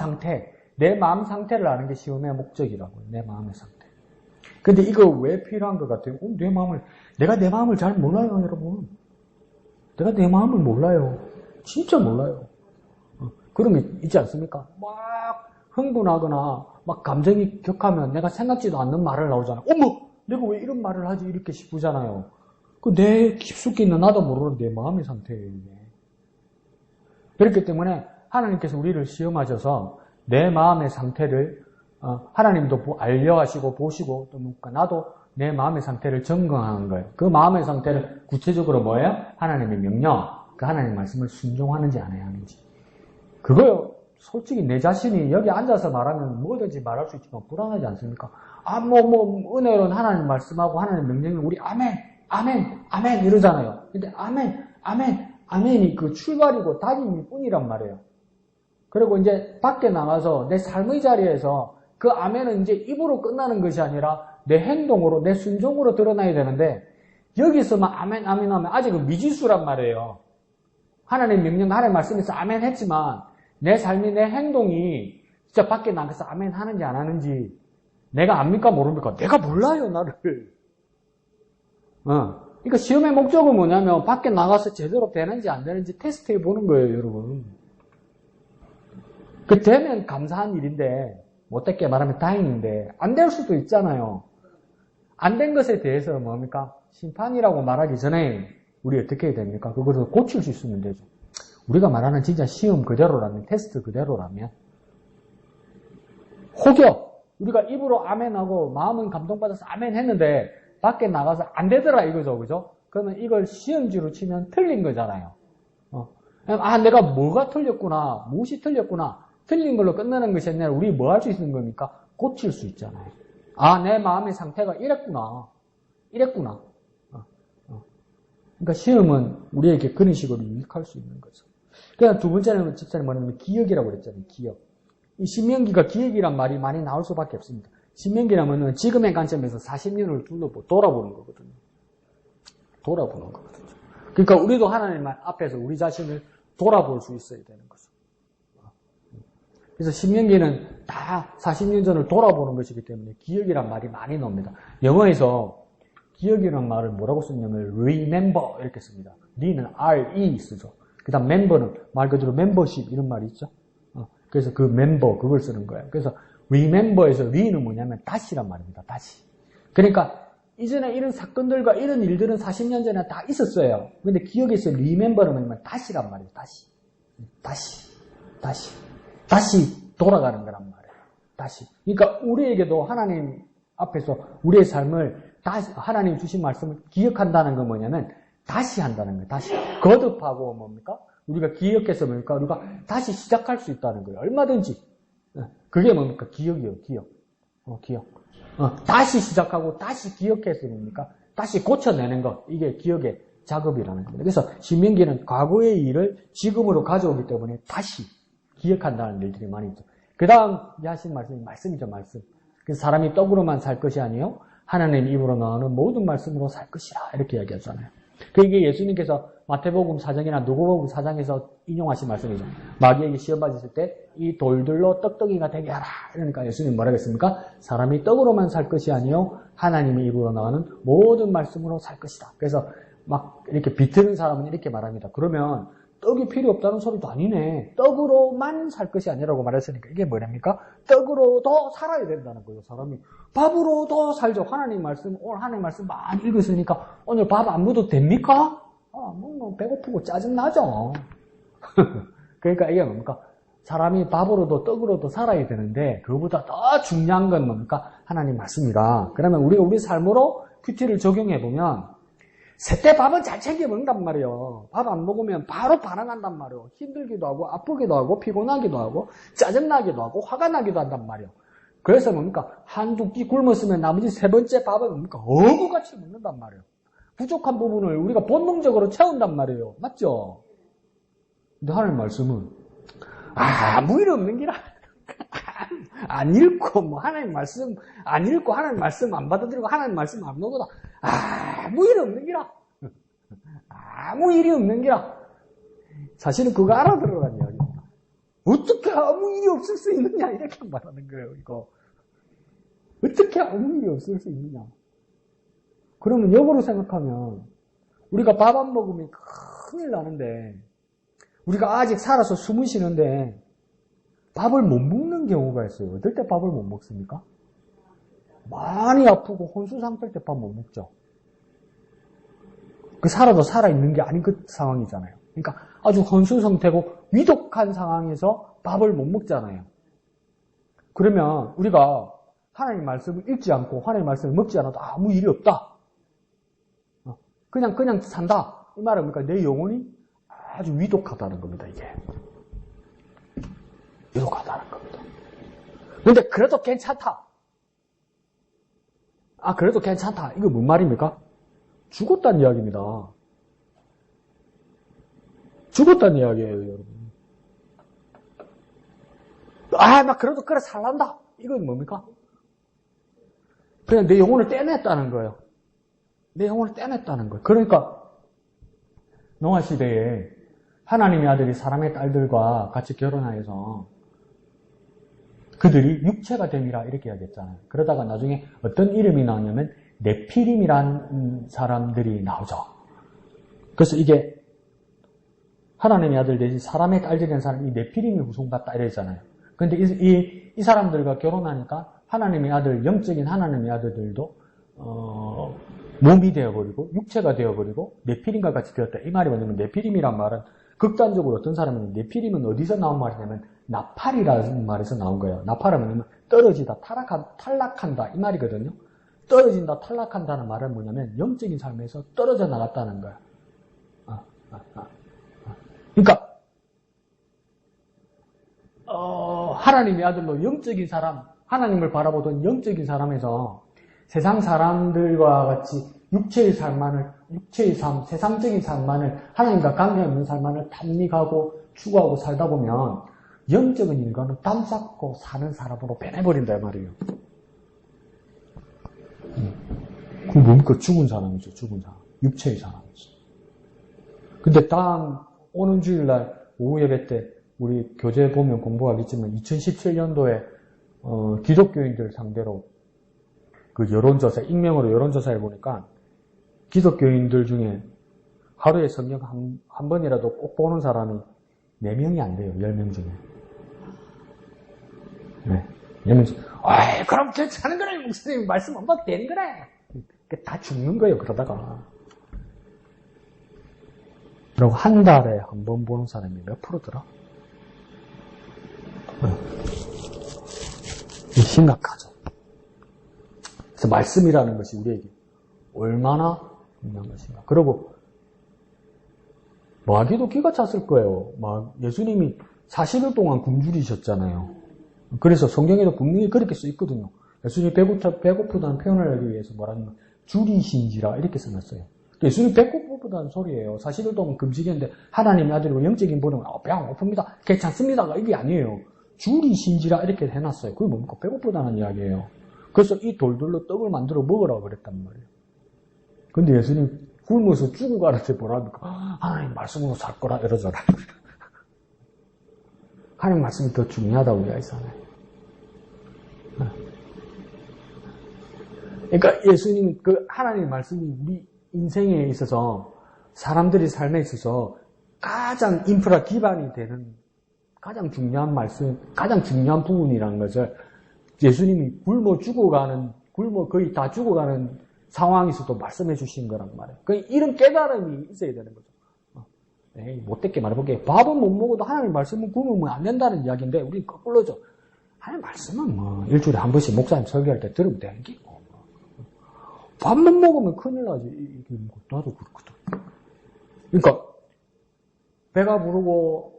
A: 상태를 아는 게 시험의 목적이라고요. 내 마음의 상태. 근데 이거 왜 필요한 것 같아요? 내가 내 마음을 잘 몰라요, 여러분. 내가 내 마음을 몰라요. 진짜 몰라요. 그런 게 있지 않습니까? 막 흥분하거나 막 감정이 격하면 내가 생각지도 않는 말을 나오잖아요. 어머! 내가 왜 이런 말을 하지? 이렇게 싶으잖아요. 내 깊숙이 있는 나도 모르는 내 마음의 상태예요. 그렇기 때문에 하나님께서 우리를 시험하셔서 내 마음의 상태를 하나님도 알려하시고 보시고 또 나도 내 마음의 상태를 점검하는 거예요. 그 마음의 상태를 구체적으로 뭐예요? 하나님의 명령, 그 하나님의 말씀을 순종하는지 안 해야 하는지. 그거요. 솔직히 내 자신이 여기 앉아서 말하면 뭐든지 말할 수 있지만 불안하지 않습니까? 은혜로운 하나님 말씀하고 하나님 명령을 우리 아멘 이러잖아요. 근데 아멘이 그 출발이고 답임일 뿐이란 말이에요. 그리고 이제 밖에 나가서 내 삶의 자리에서 그 아멘은 이제 입으로 끝나는 것이 아니라 내 행동으로, 내 순종으로 드러나야 되는데 여기서만 아멘 하면 아직은 미지수란 말이에요. 하나님 명령, 하나님 말씀에서 아멘 했지만 내 삶이, 내 행동이 진짜 밖에 나가서 아멘 하는지 안 하는지 내가 압니까 모릅니까? 내가 몰라요, 나를. 그러니까 시험의 목적은 뭐냐면 밖에 나가서 제대로 되는지 안 되는지 테스트해 보는 거예요, 여러분. 되면 감사한 일인데 못됐게 말하면 다행인데 안 될 수도 있잖아요. 안 된 것에 대해서 뭡니까? 심판이라고 말하기 전에 우리 어떻게 해야 됩니까? 그것을 고칠 수 있으면 되죠. 우리가 말하는 진짜 시험 그대로라면, 테스트 그대로라면 혹여 우리가 입으로 아멘하고 마음은 감동받아서 아멘 했는데 밖에 나가서 안 되더라 이거죠. 그죠? 그러면 이걸 시험지로 치면 틀린 거잖아요. 내가 뭐가 틀렸구나, 무엇이 틀렸구나, 틀린 걸로 끝나는 것이 아니라 우리 뭐 할 수 있는 겁니까? 고칠 수 있잖아요. 내 마음의 상태가 이랬구나. 그러니까 시험은 우리에게 그런 식으로 유익할 수 있는 거죠. 그냥 두 번째는 집사님 뭐냐면 기억이라고 그랬잖아요. 기억. 이 신명기가 기억이란 말이 많이 나올 수밖에 없습니다. 신명기라면은 지금의 관점에서 40년을 돌아보는 거거든요. 그러니까 우리도 하나님 앞에서 우리 자신을 돌아볼 수 있어야 되는 거죠. 그래서 신명기는 다 40년 전을 돌아보는 것이기 때문에 기억이란 말이 많이 나옵니다. 영어에서 기억이라는 말을 뭐라고 쓰냐면 remember 이렇게 씁니다. re는 R-E 쓰죠. 그 다음 member는 말 그대로 membership 이런 말이 있죠. 그래서 그 member 그걸 쓰는 거예요. 그래서 remember에서 re는 뭐냐면 다시란 말입니다. 다시. 그러니까 이전에 이런 사건들과 이런 일들은 40년 전에 다 있었어요. 근데 기억에서 리멤버는 뭐냐면 다시란 말이에요. 다시 돌아가는 거란 말이에요. 다시. 그러니까 우리에게도 하나님 앞에서 우리의 삶을 다시 하나님 주신 말씀을 기억한다는 건 뭐냐면 다시 한다는 거예요. 다시. 거듭하고 뭡니까? 우리가 기억해서 뭡니까? 우리가 다시 시작할 수 있다는 거예요. 얼마든지. 그게 뭡니까? 기억이요. 기억. 다시 시작하고 다시 기억해서 뭡니까? 다시 고쳐내는 것. 이게 기억의 작업이라는 겁니다. 그래서 신명기는 과거의 일을 지금으로 가져오기 때문에 다시 기억한다는 일들이 많이 있죠. 그 다음 하신 말씀이 말씀이죠. 말씀. 그래서 사람이 떡으로만 살 것이 아니요 하나님 입으로 나오는 모든 말씀으로 살 것이라 이렇게 이야기하잖아요. 그게 예수님께서 마태복음 4장이나 누가복음 4장에서 인용하신 말씀이죠. 마귀에게 시험 받으실 때 이 돌들로 떡덩이가 되게 하라. 그러니까 예수님 뭐라고 했습니까? 사람이 떡으로만 살 것이 아니요 하나님의 입으로 나오는 모든 말씀으로 살 것이다. 그래서 막 이렇게 비틀는 사람은 이렇게 말합니다. 그러면 떡이 필요 없다는 소리도 아니네. 떡으로만 살 것이 아니라고 말했으니까 이게 뭐랍니까? 떡으로도 살아야 된다는 거예요. 사람이 밥으로도 살죠. 하나님 말씀, 오늘 하나님 말씀 많이 읽었으니까 오늘 밥 안 먹어도 됩니까? 뭐 배고프고 짜증나죠. 그러니까 이게 뭡니까? 사람이 밥으로도 떡으로도 살아야 되는데 그거보다 더 중요한 건 뭡니까? 하나님 말씀이다. 그러면 우리가 우리 삶으로 큐티를 적용해보면 세때 밥은 잘 챙겨 먹는단 말이에요. 밥 안 먹으면 바로 반항한단 말이에요. 힘들기도 하고 아프기도 하고 피곤하기도 하고 짜증나기도 하고 화가 나기도 한단 말이에요. 그래서 뭡니까? 한두 끼 굶었으면 나머지 세 번째 밥은 뭡니까? 어구같이 먹는단 말이에요. 부족한 부분을 우리가 본능적으로 채운단 말이에요. 맞죠? 근데 하나님 말씀은 아무 일 없는 기라. 안 읽고 뭐 하나님 말씀 안 읽고 하나님 말씀 안 받아들이고 하나님 말씀 안 먹어도 아무 일 없는 기라. 아무 일이 없는 기라. 사실은 그거 알아들으라는 이야기입니다. 어떻게 아무 일이 없을 수 있느냐 이렇게 말하는 거예요. 이거 어떻게 아무 일이 없을 수 있느냐. 그러면 역으로 생각하면 우리가 밥 안 먹으면 큰일 나는데 우리가 아직 살아서 숨을 쉬는데 밥을 못 먹는 경우가 있어요. 어떨 때 밥을 못 먹습니까? 많이 아프고 혼수 상태일 때 밥 못 먹죠. 그 살아도 살아있는 게 아닌 그 상황이잖아요. 그러니까 아주 혼수 상태고 위독한 상황에서 밥을 못 먹잖아요. 그러면 우리가 하나님 말씀을 읽지 않고 하나님 말씀을 먹지 않아도 아무 일이 없다. 그냥 산다. 이 말은 뭡니까? 내 영혼이 아주 위독하다는 겁니다, 이게. 위독하다는 겁니다. 근데 그래도 괜찮다. 그래도 괜찮다. 이거 뭔 말입니까? 죽었다는 이야기입니다. 죽었다는 이야기예요, 여러분. 나 그래도 그래 살란다. 이건 뭡니까? 그냥 내 영혼을 떼냈다는 거예요. 내 영혼을 떼냈다는 거예요. 그러니까 노아시대에 하나님의 아들이 사람의 딸들과 같이 결혼하여서 그들이 육체가 됨이라 이렇게 이야기했잖아요. 그러다가 나중에 어떤 이름이 나오냐면 네피림이라는 사람들이 나오죠. 그래서 이게 하나님의 아들 대신 사람의 딸들이 된 사람이 네피림이 후손받다 이러잖아요. 그런데 이 사람들과 결혼하니까 하나님의 아들, 영적인 하나님의 아들들도 몸이 되어버리고 육체가 되어버리고 네피림과 같이 되었다. 이 말이 뭐냐면 네피림이란 말은 극단적으로 어떤 사람은 네피림은 어디서 나온 말이냐면 나팔이라는 말에서 나온 거예요. 나팔은 뭐냐면 떨어지다, 탈락한다 이 말이거든요. 떨어진다, 탈락한다는 말은 뭐냐면 영적인 삶에서 떨어져 나갔다는 거예요. 그러니까 하나님의 아들로 영적인 사람, 하나님을 바라보던 영적인 사람에서 세상 사람들과 같이 육체의 삶, 세상적인 삶만을, 하나님과 관계없는 삶만을 탐닉하고 추구하고 살다 보면 영적인 인간은 땀 닦고 사는 사람으로 변해버린다 이 말이에요. 그 뭡니까? 죽은 사람이죠. 죽은 사람. 육체의 사람이죠. 근데 다음 오는 주일날 오후 예배 때 우리 교재 보면 공부하겠지만 2017년도에 기독교인들 상대로 그 여론조사, 익명으로 여론조사해 보니까 기독교인들 중에 하루에 성경 한 번이라도 꼭 보는 사람이 4명이 안 돼요. 10명 중에. 네. 이러면서, 아이, 그럼 괜찮은 거래. 목사님 말씀 안 봐도 되는 거래. 다 죽는 거예요, 그러다가. 그리고 한 달에 한 번 보는 사람이 몇 프로더라? 이게 심각하죠. 그래서 말씀이라는 것이 우리에게 얼마나 중요한 것인가. 그리고 마귀도 기가 찼을 거예요. 예수님이 40일 동안 굶주리셨잖아요. 그래서 성경에도 분명히 그렇게 써 있거든요. 예수님이 배고프다는 표현을 하기 위해서 뭐라면 줄이신지라 이렇게 써놨어요. 예수님 배고프다는 소리예요. 40일 동안 금식했는데 하나님의 아들이고 영적인 본능은 배가 고픕니다. 괜찮습니다가 이게 아니에요. 줄이신지라 이렇게 해놨어요. 그게 뭡니까? 배고프다는 이야기예요. 그래서 이 돌들로 떡을 만들어 먹으라고 그랬단 말이에요. 근데 예수님 굶어서 죽어가는데 뭐랍니까? 하나님 말씀으로 살 거라 이러잖아요. 하나님 말씀이 더 중요하다고 이야기하잖아요. 그러니까 예수님은 그 하나님의 말씀이 우리 인생에 있어서 사람들이 삶에 있어서 가장 인프라 기반이 되는 가장 중요한 말씀, 가장 중요한 부분이라는 것을 예수님이 굶어 거의 다 죽어가는 상황에서도 말씀해 주신 거란 말이에요. 이런 깨달음이 있어야 되는 거죠. 못되게 말해볼게요. 밥은 못 먹어도 하나님 말씀은 굶으면 안 된다는 이야기인데, 우리는 거꾸로죠. 하나님 말씀은 일주일에 한 번씩 목사님 설교할 때 들으면 되는 게 있고, 밥 못 먹으면 큰일 나지. 이게 나도 그렇거든. 그러니까, 배가 부르고,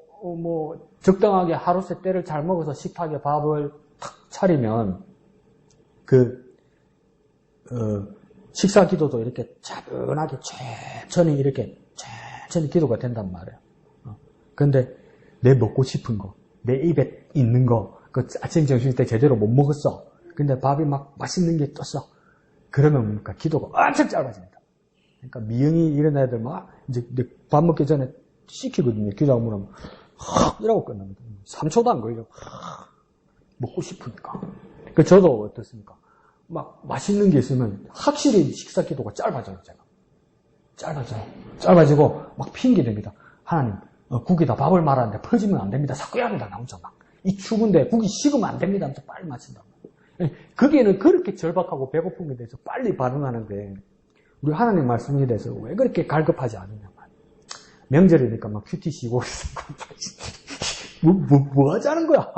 A: 적당하게 하루 세 때를 잘 먹어서 식탁에 밥을 탁 차리면, 식사 기도도 이렇게 차분하게 천천히 기도가 된단 말이에요. 근데 내 먹고 싶은 거, 내 입에 있는 거, 아침 점심 때 제대로 못 먹었어. 근데 밥이 막 맛있는 게 떴어. 그러면 뭡니까? 기도가 엄청 짧아집니다. 그러니까 미영이 이런 애들 이제 밥 먹기 전에 시키거든요. 기도하면 이라고 끝납니다. 3초도 안 걸려. 먹고 싶으니까. 저도 어떻습니까? 맛있는 게 있으면 확실히 식사 기도가 짧아져요, 제가. 짧아지고 핑계 됩니다. 하나님, 국에다 밥을 말하는데 퍼지면 안 됩니다. 사꾸야합니다. 나 혼자 이 추운데 국이 식으면 안 됩니다. 하면서 빨리 마신다. 거기에는 그렇게 절박하고 배고픈 것에 대해서 빨리 반응하는데, 우리 하나님 말씀에 대해서 왜 그렇게 갈급하지 않느냐 말이에요. 명절이니까 큐티 쉬고 뭐 하자는 거야?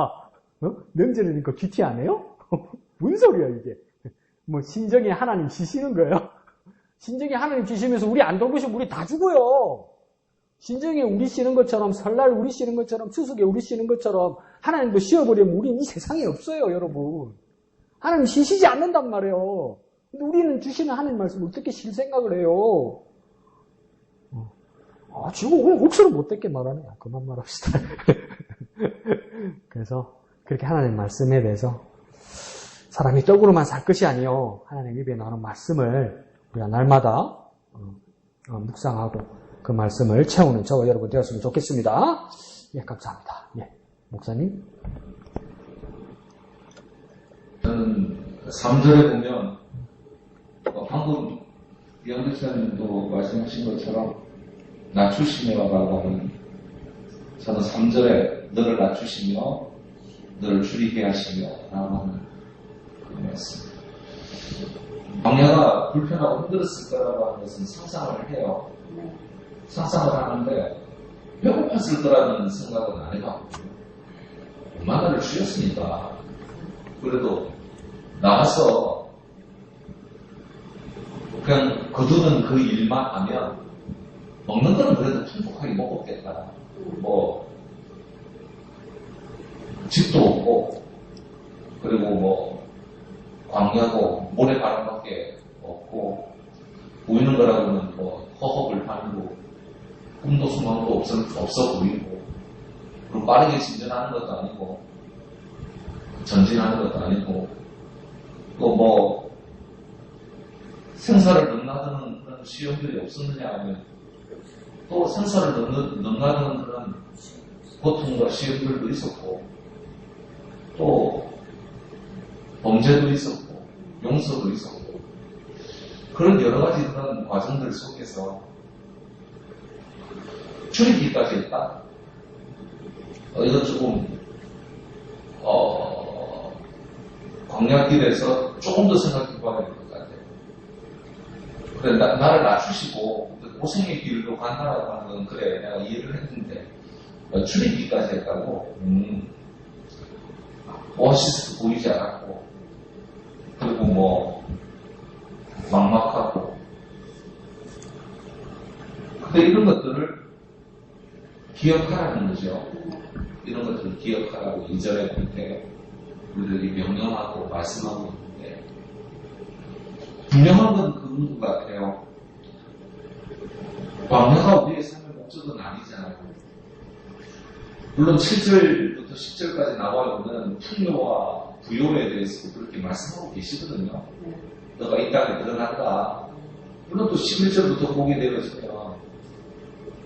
A: 명절이니까 큐티 안 해요? 무슨 소리야, 이게? 신정에 하나님 쉬시는 거예요? 신정에 하나님 쉬시면서 우리 안 돌보시면 우리 다 죽어요. 신정에 우리 쉬는 것처럼, 설날 우리 쉬는 것처럼, 추석에 우리 쉬는 것처럼 하나님도 쉬어버리면 우리는 이 세상에 없어요, 여러분. 하나님 쉬시지 않는단 말이에요. 근데 우리는 주시는 하나님 말씀을 어떻게 쉴 생각을 해요? 지금 오늘 억수로 못됐게 말하네요. 그만 말합시다. 그래서 그렇게 하나님 말씀에 대해서 사람이 떡으로만 살 것이 아니요, 하나님 입에 나오는 말씀을 우리가 날마다 묵상하고 그 말씀을 채우는 저와 여러분 되었으면 좋겠습니다. 예, 감사합니다. 예, 목사님.
D: 저는 3절에 보면 방금 이영 목사님도 말씀하신 것처럼 낮추시며라고 하는, 저는 3절에 너를 낮추시며 너를 줄이게 하시며 라고 하는 그 말씀. 광야가 불편하고 힘들었을 거라고 하는 것은 상상을 해요. 상상을 하는데 배고팠을 거라는 생각은 안 해봤거든요. 만나를 주셨으니까 그래도 나가서 그냥 거두는 그 일만 하면 먹는 거는 그래도 풍족하게 먹었겠다. 집도 없고, 그리고 광야고 모래바람밖에 없고, 보이는 거라고는 허허벌 판이고, 꿈도 소망도 없어 보이고, 그리고 빠르게 진전하는 것도 아니고, 전진하는 것도 아니고, 또 생사를 넘나드는 그런 시험들이 없었느냐 하면, 또 생사를 넘나드는 그런 고통과 시험들도 있었고, 또 범죄도 있었고, 용서도 있었고, 그런 여러 가지 그런 과정들 속에서 줄이기까지 했다. 이건 조금 광야길에서 조금 더 생각해 봐야 될 것 같아요. 그래, 나를 낮추시고 고생의 길로 간다라고 하는 건 그래 내가 이해를 했는데 출입기까지 했다고 오아시스도 보이지 않았고 그리고 뭐 막막하고 근데 이런 것들을 기억하라는 거죠. 이런 것들을 기억하라고 2절에 그렇게 우리들이 명령하고 말씀하고 있는데 분명한 건 그런 것 같아요. 광야가 우리의 삶의 목적은 아니잖아요. 물론 7절부터 10절까지 나와 있는 풍요와 부요에 대해서 그렇게 말씀하고 계시거든요. 너가 이 땅에 드러난다. 물론 또 11절부터 보게 되어지면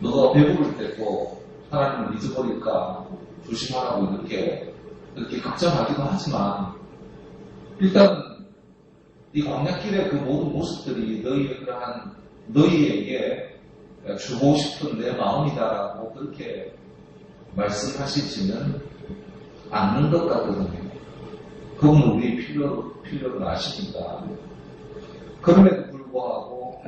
D: 너가 배부를 때 또 하나님을 잊어버릴까 조심하라고 이렇게 걱정하기도 하지만 일단 이 광야길의 그 모든 모습들이 너희에게 주고 싶은 내 마음이다라고 그렇게 말씀하시지는 않는 것 같거든요. 그건 우리의 필요를 아십니다. 그럼에도 불구하고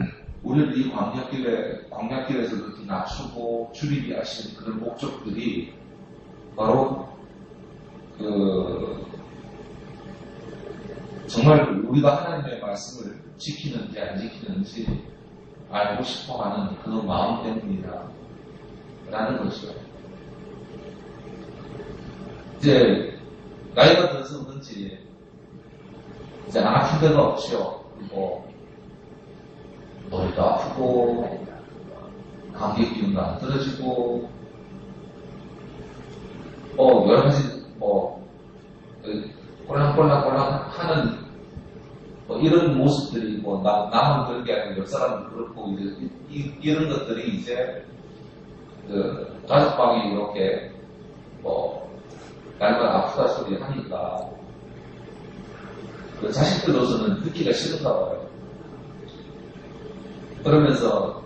D: 우리를 이 광야길에서 그렇게 낮추고 줄이게 하신 그런 목적들이 바로 정말 우리가 하나님의 말씀을 지키는지 안 지키는지 알고 싶어하는 그 마음 때문이다 라는 거죠. 이제 나이가 들어서 그런지 이제 안 아픈 데가 없죠. 그리고 머리도 아프고 감기 기운도 안 떨어지고 여러 가지 꼴랑꼴랑 하는 이런 모습들이 나만 그런 게 아니고 옆 사람도 그렇고 이제 이런 것들이 이제 가족방에 이렇게 날마다 아프다 소리 하니까 자식들로서는 듣기가 싫은가 봐요. 그러면서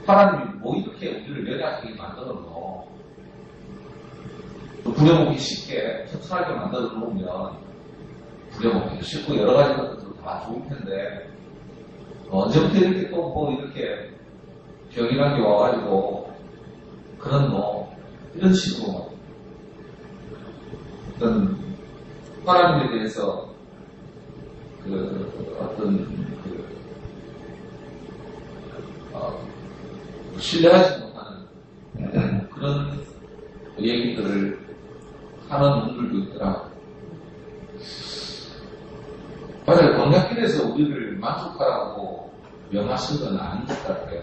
D: 하나님이 뭐 이렇게 우리를 연약하게 만들어놓고 부려먹기 쉽게 튼튼하게 만들어 놓으면 부려먹기도 쉽고 여러 가지 것들도 다 좋을 텐데 언제부터 이렇게 또 이렇게 병이란 게 와가지고 그런 이런 식으로 어떤 하나님에 대해서 신뢰하지 못하는 그런 얘기들을 하는 분들도 있더라. 맞아요. 광야길에서 우리를 만족하라고 명하신 건 아닌 것 같아요.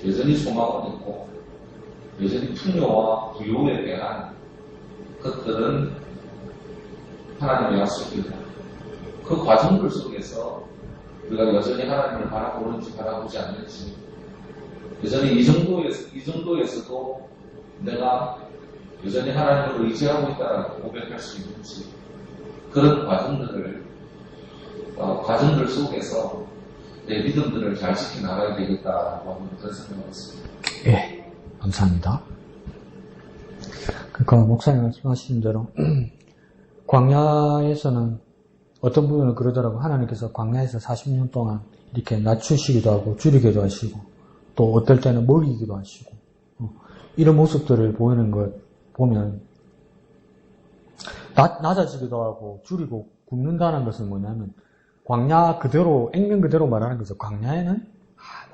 D: 여전히 소망은 있고 여전히 풍요와 부요에 대한 것들은 하나님의 약속입니다. 그 과정들 속에서 우리가 여전히 하나님을 바라보는지 바라보지 않는지 여전히 이 정도에서도 내가 여전히 하나님을 의지하고 있다라고 고백할 수 있는지 그런 과정들 속에서 내 믿음들을 잘 지켜나가야 되겠다라고 하는 그런 생각을 했습니다.
A: 예, 감사합니다. 그러니까 목사님 말씀하신 대로 광야에서는 어떤 부분은 그러더라고. 하나님께서 광야에서 40년 동안 이렇게 낮추시기도 하고 줄이기도 하시고 또 어떨 때는 먹이기도 하시고 이런 모습들을 보이는 것 보면 낮아지기도 하고 줄이고 굽는다는 것은 뭐냐면 광야 그대로 액면 그대로 말하는 거죠. 광야에는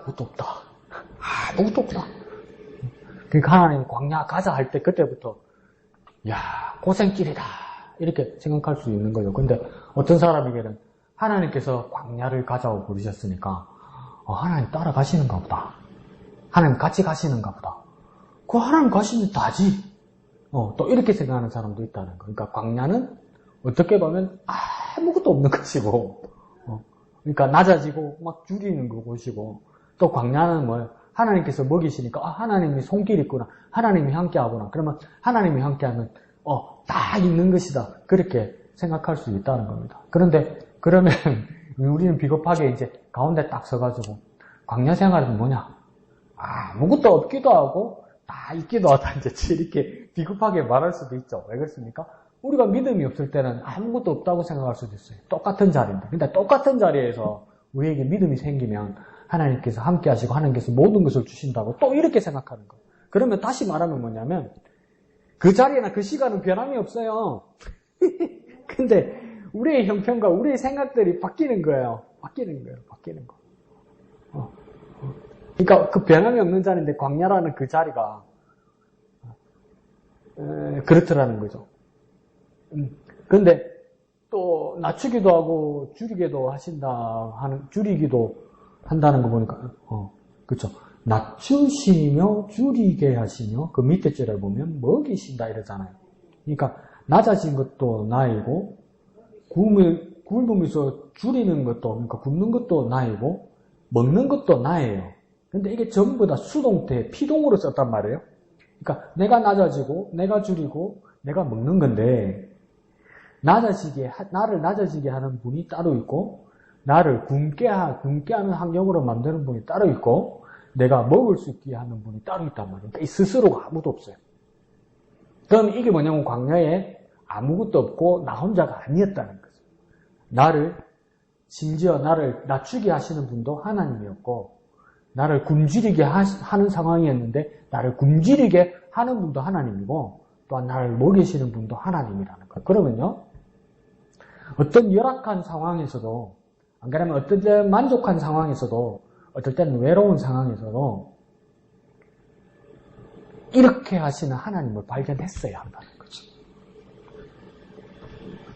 A: 아무것도 없다. 아무것도 없다. 그러니까 하나님 광야 가자 할 때 그때부터 야 고생길이다 이렇게 생각할 수 있는 거죠. 근데 어떤 사람에게는 하나님께서 광야를 가자고 부르셨으니까 하나님 따라가시는가 보다. 하나님 같이 가시는가 보다. 그 하나님 가시면 다지. 또 이렇게 생각하는 사람도 있다는 거. 그러니까 광야는 어떻게 보면 아무것도 없는 것이고, 그러니까 낮아지고 막 줄이는 것이고, 또 광야는 뭐 하나님께서 먹이시니까 하나님이 손길 있구나, 하나님이 함께하구나. 그러면 하나님이 함께하면 다 있는 것이다. 그렇게 생각할 수 있다는 겁니다. 그런데 그러면 우리는 비겁하게 이제 가운데 딱 서가지고 광야 생활은 뭐냐? 아무것도 없기도 하고 다 있기도 하다 이제 이렇게 비겁하게 말할 수도 있죠. 왜 그렇습니까? 우리가 믿음이 없을 때는 아무것도 없다고 생각할 수도 있어요. 똑같은 자리인데. 근데 똑같은 자리에서 우리에게 믿음이 생기면 하나님께서 함께 하시고 하나님께서 모든 것을 주신다고 또 이렇게 생각하는 거예요. 그러면 다시 말하면 뭐냐면 그 자리나 그 시간은 변함이 없어요. 근데 우리의 형편과 우리의 생각들이 바뀌는 거예요. 바뀌는 거. 그러니까 그 변함이 없는 자리인데 광야라는 그 자리가 그렇더라는 거죠. 근데 또 낮추기도 하고 줄이기도 줄이기도 한다는 거 보니까 그렇죠. 낮추시며 줄이게 하시며 그 밑에 줄에 보면 먹이신다 이러잖아요. 그러니까 낮아진 것도 나이고 굶으면서 줄이는 것도 그러니까 굶는 것도 나이고 먹는 것도 나예요. 근데 이게 전부 다 수동태 피동으로 썼단 말이에요. 그러니까 내가 낮아지고 내가 줄이고 내가 먹는 건데 나를 낮아지게 하는 분이 따로 있고 나를 굶게 하는 환경으로 만드는 분이 따로 있고 내가 먹을 수 있게 하는 분이 따로 있단 말이에요. 그러니까 이 스스로가 아무도 없어요. 그럼 이게 뭐냐면 광야에 아무것도 없고 나 혼자가 아니었다는 거죠. 심지어 나를 낮추게 하시는 분도 하나님이었고 나를 굶주리게 하는 상황이었는데 나를 굶주리게 하는 분도 하나님이고 또한 나를 먹이시는 분도 하나님이라는 거예요. 그러면요. 어떤 열악한 상황에서도 안 그러면 어떤 때 만족한 상황에서도 어떨 때는 외로운 상황에서도 이렇게 하시는 하나님을 발견했어야 한다는 거죠.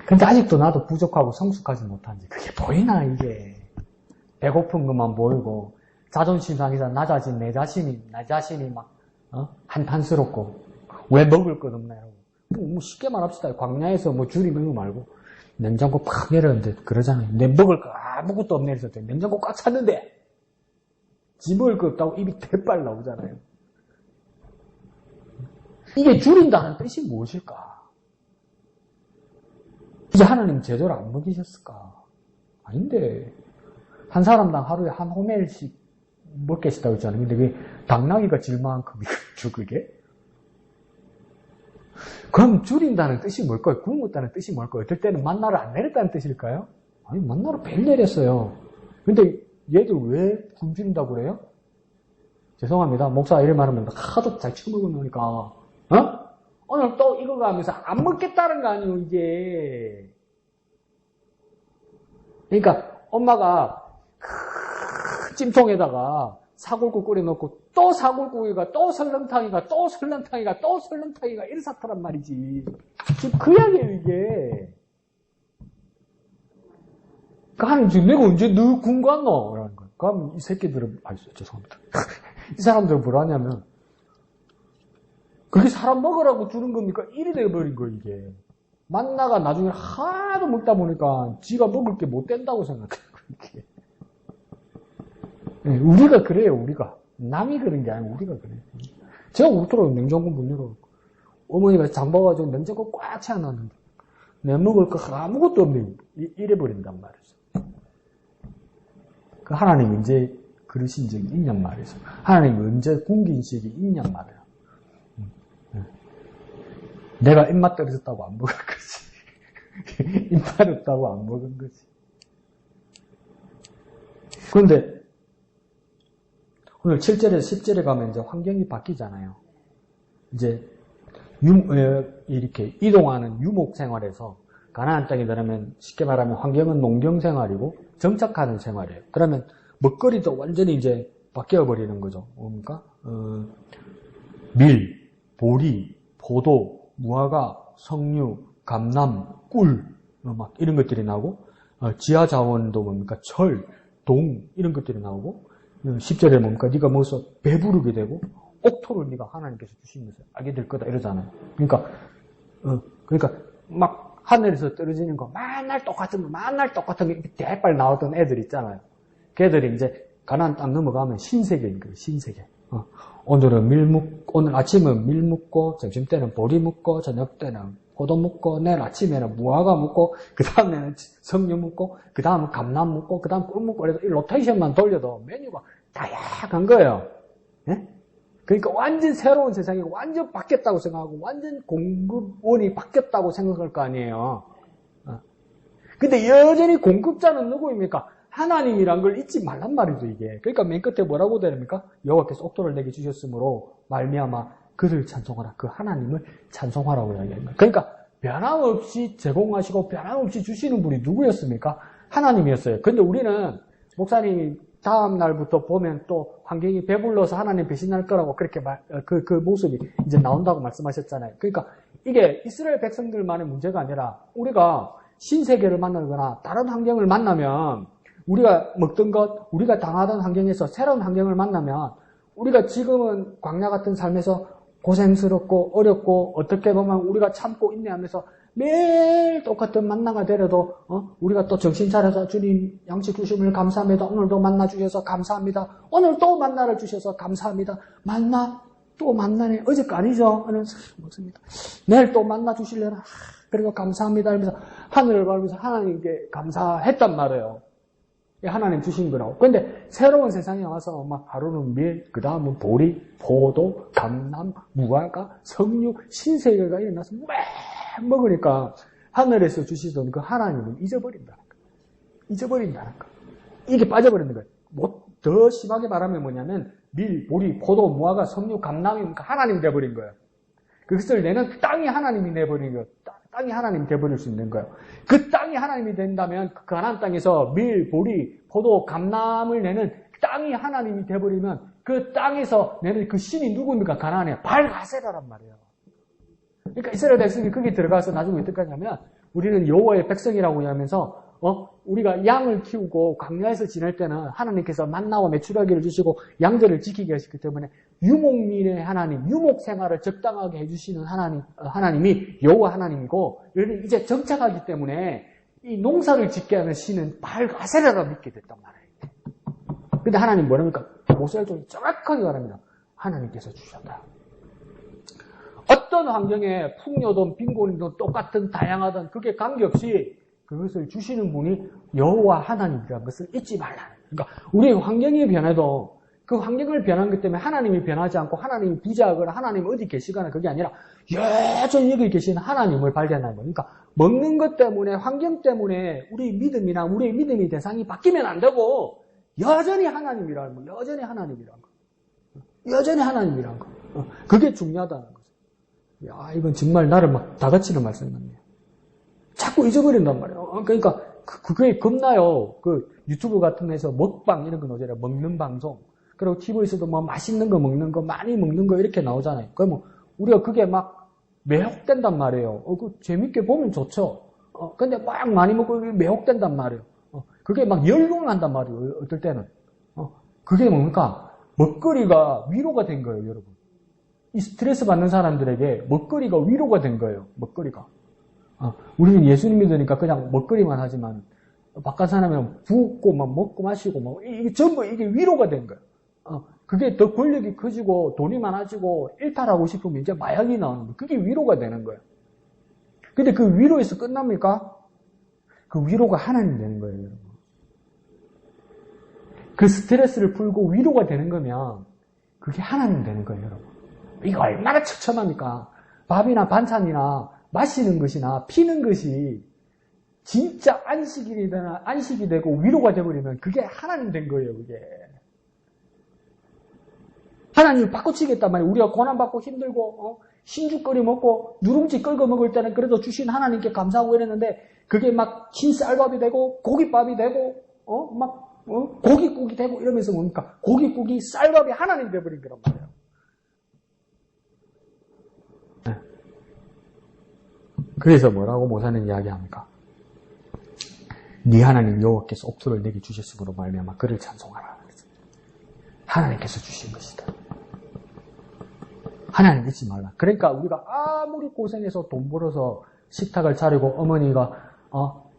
A: 근데 아직도 나도 부족하고 성숙하지 못한지 그게 보이나 이게. 배고픈 것만 보이고 자존심 상해서 낮아진 내 자신이 막 한탄스럽고 왜 먹을 것 없나 이러고 뭐 쉽게 말합시다. 광야에서 뭐 줄이는 거 말고 냉장고 팍 내렸는데 그러잖아요. 내 먹을 거 아무것도 없네 이랬을 때 냉장고 꽉 찼는데 지 먹을 거 없다고 입이 대빨 나오잖아요. 이게 줄인다는 뜻이 무엇일까? 이제 하나님 제대로 안 먹이셨을까? 아닌데 한 사람당 하루에 한 호멜씩 먹겠다고 했잖아요. 근데 그게 당나귀가 질만큼이죠 그게? 그럼 줄인다는 뜻이 뭘까요? 굶었다는 뜻이 뭘까요? 어떨 때는 만나를 안 내렸다는 뜻일까요? 아니 만나를 매일 내렸어요. 근데 얘들 왜 굶주린다고 그래요? 죄송합니다. 목사가 이래 말하면 하도 잘 처먹어 놓으니까 오늘 또 이거 가면서 안 먹겠다는 거 아니에요 이게. 그러니까 엄마가 큰 찜통에다가 사골국 끓여놓고 또 사골국이가 또 설렁탕이가 또 설렁탕이가 또 설렁탕이가 이렇사더란 말이지. 지금 그 이야기예요 이게. 그러니까 하나님 지금 내가 언제 너 군관노? 라는 거예요. 그럼 이 새끼들은 죄송합니다. 이 사람들은 뭘 하냐면 그게 사람 먹으라고 주는 겁니까? 일이 돼버린 거예요 이게. 만나가 나중에 하도 먹다 보니까 지가 먹을 게 못 된다고 생각해요. 이게. 네, 우리가 그래요, 우리가. 남이 그런 게 아니고 우리가 그래요. 제가 울더라고요, 냉장고 문 열어. 어머니가 장 봐가지고 냉장고 꽉 채워놨는데, 내 먹을 거 아무것도 없네. 이래버린단 말이죠. 그 하나님 이제 그러신 적이 있냔 말이죠. 하나님 언제 굶긴 적이 있냔 말이에요. 내가 입맛 떨어졌다고 안 먹을 거지. 입맛 없다고 안 먹은 거지. 그런데, 오늘 7절에서 10절에 가면 이제 환경이 바뀌잖아요. 이제, 이렇게 이동하는 유목 생활에서 가나안 땅에 들어가면 쉽게 말하면 환경은 농경 생활이고 정착하는 생활이에요. 그러면 먹거리도 완전히 이제 바뀌어버리는 거죠. 뭡니까? 밀, 보리, 포도, 무화과, 석류, 감남, 꿀, 막 이런 것들이 나오고, 지하 자원도 뭡니까? 철, 동, 이런 것들이 나오고, 10절에 뭡니까? 네가 먹어서 배부르게 되고, 옥토를 네가 하나님께서 주시면서 알게 될 거다, 이러잖아요. 그러니까 막 하늘에서 떨어지는 거, 맨날 똑같은 게 대빨 나왔던 애들 있잖아요. 걔들이 이제 가나안 땅 넘어가면 신세계인 거예요, 신세계. 오늘 아침은 밀 묻고, 점심 때는 보리 묻고, 저녁 때는 포도 묻고, 내일 아침에는 무화과 묻고, 그 다음에는 석류 묻고, 그 다음은 감남 묻고, 그 다음 꿀 묻고, 그래서 이 로테이션만 돌려도 메뉴가 다양한 거예요. 예? 그러니까 완전 새로운 세상이 완전 바뀌었다고 생각하고 완전 공급원이 바뀌었다고 생각할 거 아니에요. 근데 여전히 공급자는 누구입니까? 하나님이란 걸 잊지 말란 말이죠, 이게. 그러니까 맨 끝에 뭐라고 되십니까? 여호와께서 옥토를 내게 주셨으므로 말미암아 그를 찬송하라. 그 하나님을 찬송하라고 이야기합니다. 그러니까 변함없이 제공하시고 변함없이 주시는 분이 누구였습니까? 하나님이었어요. 근데 우리는 목사님이 다음 날부터 보면 또 환경이 배불러서 하나님 배신할 거라고 그렇게 그 모습이 이제 나온다고 말씀하셨잖아요. 그러니까 이게 이스라엘 백성들만의 문제가 아니라 우리가 신세계를 만나거나 다른 환경을 만나면 우리가 먹던 것, 우리가 당하던 환경에서 새로운 환경을 만나면 우리가 지금은 광야 같은 삶에서 고생스럽고 어렵고 어떻게 보면 우리가 참고 인내하면서 매일 똑같은 만나가 되려도 우리가 또 정신 차려서 주님 양식 주심을 감사합니다. 오늘도 만나 주셔서 감사합니다. 오늘 또 만나를 주셔서 감사합니다. 만나 또 만나네. 어제거 아니죠? 하는 먹습니다. 내일 또 만나 주실래나? 그래도 감사합니다. 하면서 하늘을 바라보면서 하나님께 감사했단 말이에요. 하나님 주신 거라고. 그런데 새로운 세상에 와서 막 하루는 밀, 그 다음은 보리, 포도, 감남, 무화과, 석류, 신세계가 일어나서 막 먹으니까 하늘에서 주시던 그 하나님을 잊어버린다는 거. 잊어버린다는 거. 이게 빠져버리는 거예요. 더 심하게 말하면 뭐냐면 밀, 보리, 포도, 무화과, 석류, 감남이 하나님이 돼버린 거예요. 그것을 내는 땅이 하나님이 내버린 거예요. 땅이 하나님이 돼버릴 수 있는 거예요. 그 땅이 하나님이 된다면 그 가나안 땅에서 밀, 보리, 포도, 감남을 내는 땅이 하나님이 돼버리면 그 땅에서 내는 그 신이 누구입니까? 가나안에 발가세라란 말이에요. 그러니까 이스라엘 백성이 거기 들어가서 나중에 어떻게 하냐면 우리는 여호와의 백성이라고 하면서 우리가 양을 키우고 광야에서 지낼 때는 하나님께서 만나와 메추라기를 주시고 양들을 지키게 하셨기 때문에 유목민의 하나님, 유목 생활을 적당하게 해주시는 하나님이 여호와 하나님이고 여기는 이제 정착하기 때문에 이 농사를 짓게 하는 신은 발가세라고 믿게 됐단 말이에요. 근데 하나님 뭐랍니까? 모세를 좀 정확하게 말합니다. 하나님께서 주셨다. 어떤 환경에 풍요든 빈곤이든 똑같은 다양하든 그게 관계없이 그것을 주시는 분이 여호와 하나님이라는 것을 잊지 말라. 그러니까 우리의 환경이 변해도 그 환경을 변한 것 때문에 하나님이 변하지 않고 하나님이 부재하거나 하나님이 어디 계시거나 그게 아니라 여전히 여기 계시는 하나님을 발견하는 거예요. 그러니까 먹는 것 때문에 환경 때문에 우리 믿음이나 우리의 믿음의 대상이 바뀌면 안 되고 여전히 하나님이라는 거. 여전히 하나님이라는 거. 여전히 하나님이라는 거. 그게 중요하다는 거죠. 야, 이건 정말 나를 막 다그치는 말씀 같네요. 자꾸 잊어버린단 말이에요. 그러니까 그게 겁나요. 그 유튜브 같은 데서 먹방 이런 거 나오잖아요. 먹는 방송. 그리고 TV에서도 뭐 맛있는 거 먹는 거 많이 먹는 거 이렇게 나오잖아요. 그러면 우리가 그게 막 매혹된단 말이에요. 그 재밌게 보면 좋죠. 근데 막 많이 먹고 매혹된단 말이에요. 그게 막 열광한단 말이에요. 어떨 때는. 그게 뭡니까? 먹거리가 위로가 된 거예요, 여러분. 이 스트레스 받는 사람들에게 먹거리가 위로가 된 거예요. 먹거리가. 우리는 예수님 믿으니까 그냥 먹거리만 하지만 바깥 사람은 붓고 막 먹고 마시고 막 이게 전부 이게 위로가 된 거예요. 그게 더 권력이 커지고 돈이 많아지고 일탈하고 싶으면 이제 마약이 나오는 거예요. 그게 위로가 되는 거예요. 근데 그 위로에서 끝납니까? 그 위로가 하나님 되는 거예요, 여러분. 그 스트레스를 풀고 위로가 되는 거면 그게 하나님 되는 거예요, 여러분. 이거 얼마나 처참합니까? 밥이나 반찬이나 마시는 것이나 피는 것이 진짜 안식이 되고 위로가 되버리면 그게 하나님 된 거예요, 그게. 하나님을 바꿔치겠단 말이에요. 우리가 고난받고 힘들고 신죽거리 먹고 누룽지 끓여 먹을 때는 그래도 주신 하나님께 감사하고 이랬는데 그게 막 흰쌀밥이 되고 고깃밥이 되고 고깃국이 되고 이러면서 뭡니까? 고깃국이 쌀밥이 하나님 돼버린 거란 말이에요. 그래서 뭐라고 모세는 이야기합니까? 네 하나님 여호와께서 옥토를 내게 주셨으므로 말미암아 그를 찬송하라. 하나님께서 주신 것이다. 하나님 잊지 말라. 그러니까 우리가 아무리 고생해서 돈 벌어서 식탁을 차리고 어머니가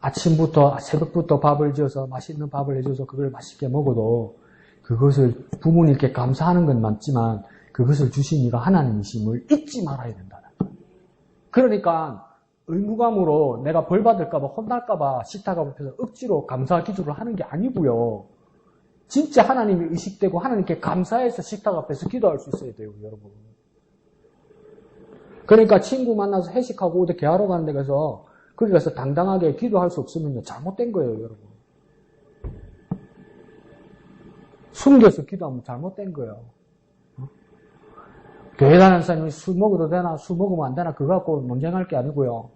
A: 아침부터 새벽부터 밥을 지어서 맛있는 밥을 해줘서 그걸 맛있게 먹어도 그것을 부모님께 감사하는 건 맞지만 그것을 주신 이가 하나님이심을 잊지 말아야 된다는 거예요. 그러니까 의무감으로 내가 벌 받을까봐 혼날까봐 식탁 앞에서 억지로 감사 기도를 하는 게 아니고요. 진짜 하나님이 의식되고 하나님께 감사해서 식탁 앞에서 기도할 수 있어야 돼요, 여러분. 그러니까 친구 만나서 회식하고 어디 개하러 가는 데 가서 거기 가서 당당하게 기도할 수 없으면 잘못된 거예요, 여러분. 숨겨서 기도하면 잘못된 거예요. 교회 다니는 사람이 술 먹어도 되나, 술 먹으면 안 되나, 그거 갖고 논쟁할 게 아니고요.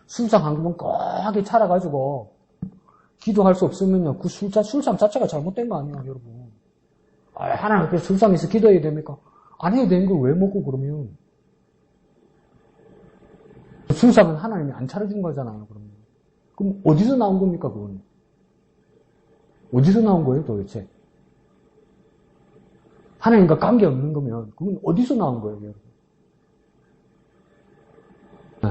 A: 술상 한 그릇 거하게 차려가지고 기도할 수 없으면요, 그 술상 자체가 잘못된 거 아니에요, 여러분. 하나님 앞에 술상에서 기도해야 됩니까? 안 해도 되는 걸 왜 먹고 그러면? 술상은 하나님이 안 차려준 거잖아요, 그러면. 그럼 어디서 나온 겁니까, 그건? 어디서 나온 거예요, 도대체? 하나님과 관계없는 거면 그건 어디서 나온 거예요, 여러분? 네.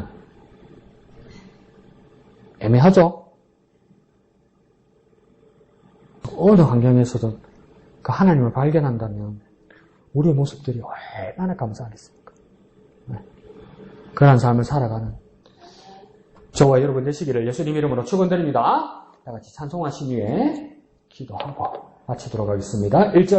A: 애매하죠? 어느 환경에서든 그 하나님을 발견한다면 우리의 모습들이 얼마나 감사하겠습니까? 네. 그런 삶을 살아가는 저와 여러분 되시기를 예수님 이름으로 축원드립니다. 다 같이 찬송하신 후에 기도하고 마치도록 하겠습니다. 1절